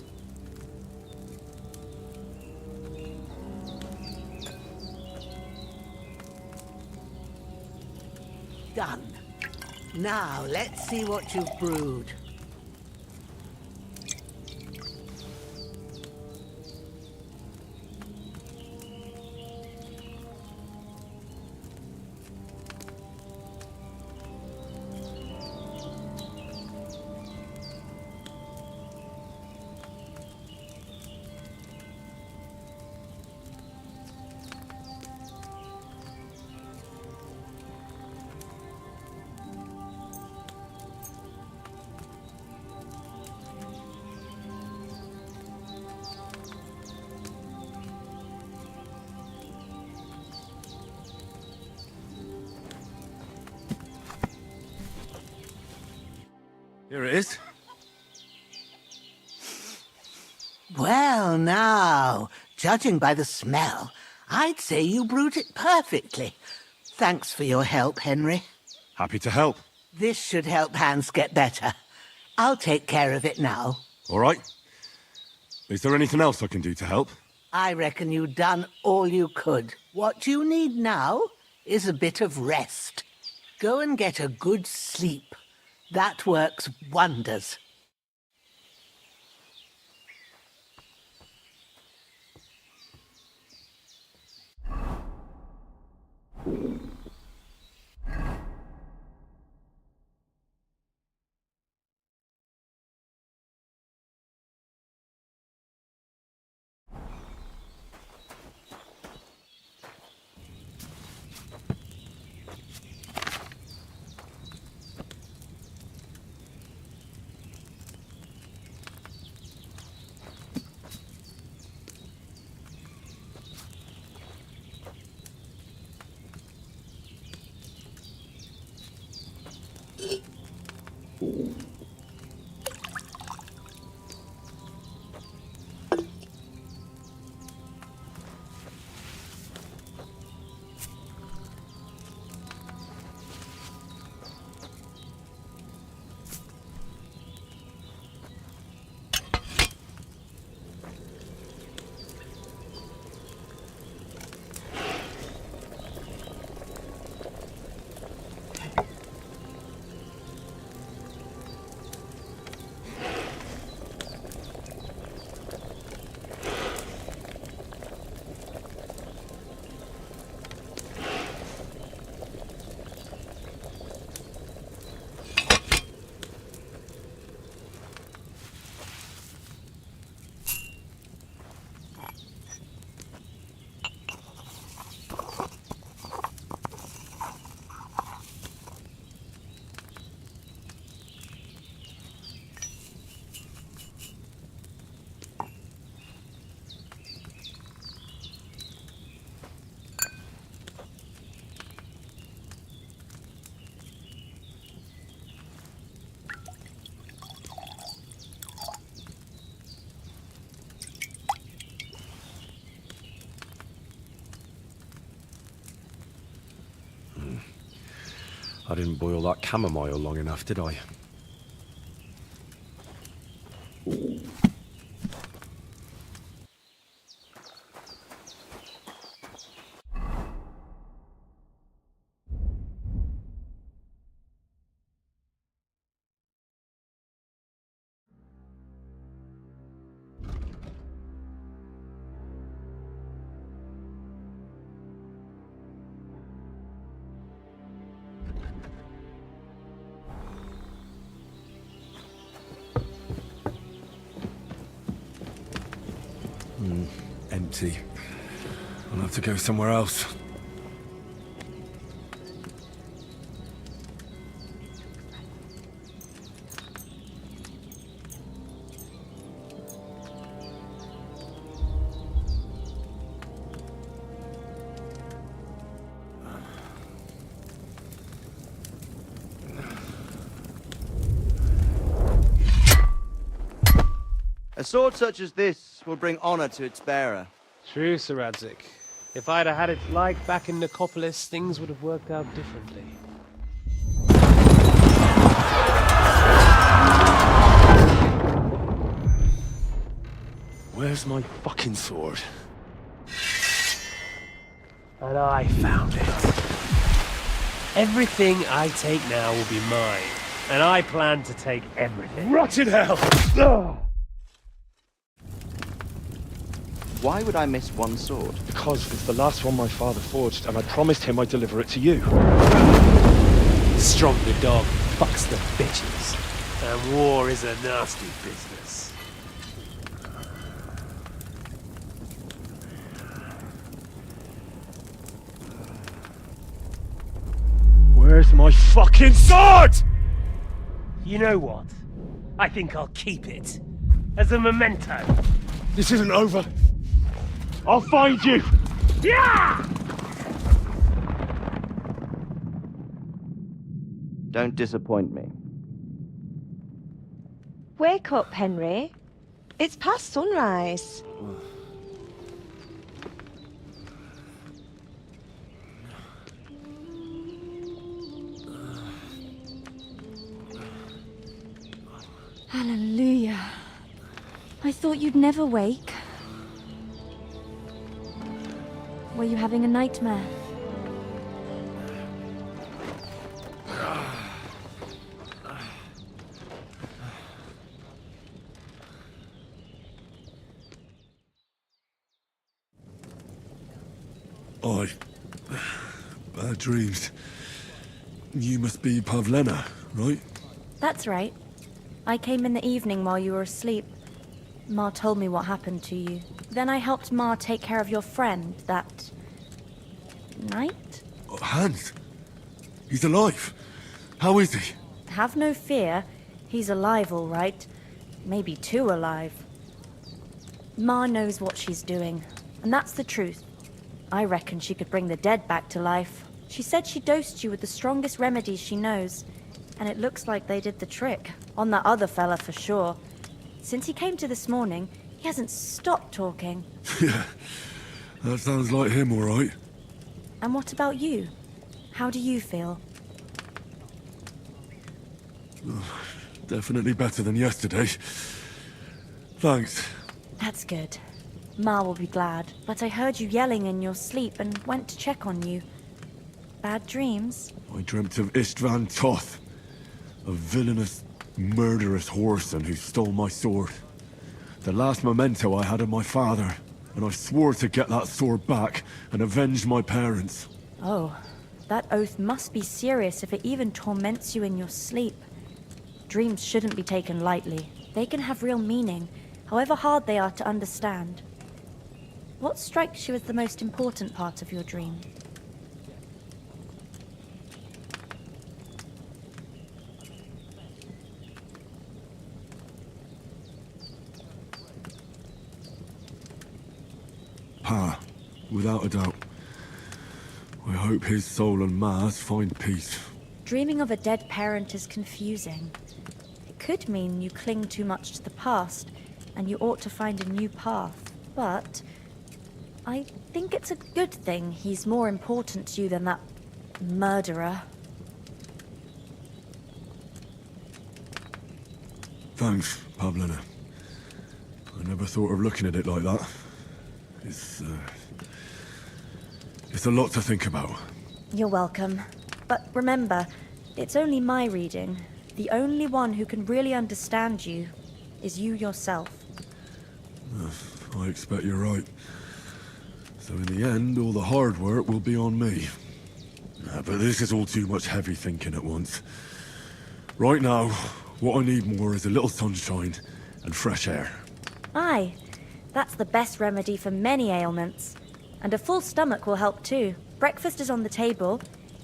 Done. Now, let's see what you've brewed.
Here it is.
Well, now, judging by the smell, I'd say you brewed it perfectly. Thanks for your help, Henry.
Happy to help.
This should help Hans get better. I'll take care of it now.
All right. Is there anything else I can do to help?
I reckon you've done all you could. What you need now is a bit of rest. Go and get a good sleep. That works wonders.
I didn't boil that chamomile long enough, did I? Empty. I'll have to go somewhere else.
A sword such as this will bring honor to its bearer.
True, Sir Radzik. If I'd have had it like back in Nicopolis, things would have worked out differently.
Where's my fucking sword?
And I found it. Everything I take now will be mine, and I plan to take everything.
Rot in hell!
Why would I miss one sword?
Because it's the last one my father forged, and I promised him I'd deliver it to you.
Strong the dog fucks the bitches, and war is a nasty business.
Where's my fucking sword?
You know what? I think I'll keep it. As a memento.
This isn't over. I'll find you!
Yeah!
Don't disappoint me.
Wake up, Henry. It's past sunrise.
Hallelujah. I thought you'd never wake. Were you having a nightmare?
Bad dreams. You must be Pavlena, right?
That's right. I came in the evening while you were asleep. Ma told me what happened to you. Then I helped Ma take care of your friend that night?
Hans? He's alive. How is he?
Have no fear. He's alive, all right. Maybe too alive. Ma knows what she's doing, and that's the truth. I reckon she could bring the dead back to life. She said she dosed you with the strongest remedies she knows, and it looks like they did the trick. On that other fella for sure. Since he came to this morning, he hasn't stopped talking.
Yeah, that sounds like him, all right.
And what about you? How do you feel?
Definitely better than yesterday. Thanks.
That's good. Ma will be glad. But I heard you yelling in your sleep and went to check on you. Bad dreams?
I dreamt of Istvan Toth, a villainous, murderous whoreson who stole my sword. The last memento I had of my father, and I swore to get that sword back and avenge my parents.
Oh, that oath must be serious if it even torments you in your sleep. Dreams shouldn't be taken lightly. They can have real meaning, however hard they are to understand. What strikes you as the most important part of your dream?
Pa, without a doubt. I hope his soul and Ma's find peace.
Dreaming of a dead parent is confusing. It could mean you cling too much to the past, and you ought to find a new path. But I think it's a good thing he's more important to you than that murderer.
Thanks, Pavlina. I never thought of looking at it like that. It's a lot to think about.
You're welcome. But remember, it's only my reading. The only one who can really understand you is you yourself.
I expect you're right. So in the end, all the hard work will be on me. But this is all too much heavy thinking at once. Right now, what I need more is a little sunshine and fresh air.
Aye, that's the best remedy for many ailments. And a full stomach will help too. Breakfast is on the table,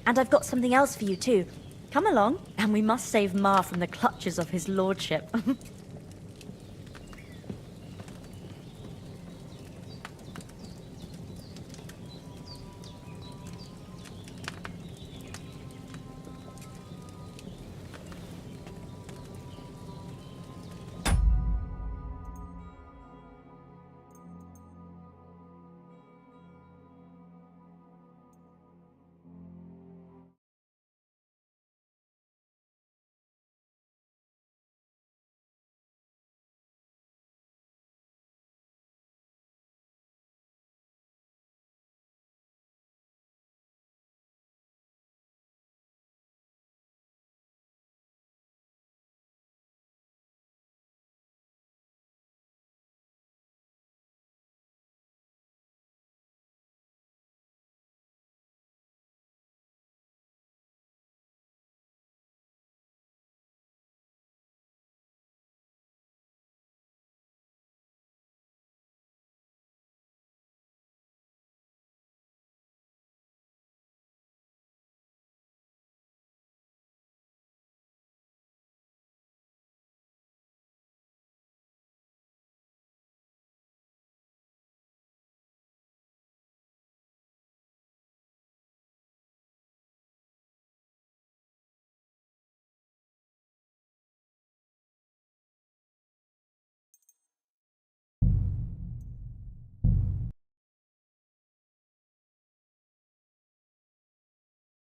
and I've got something else for you too. Come along, and we must save Ma from the clutches of his lordship.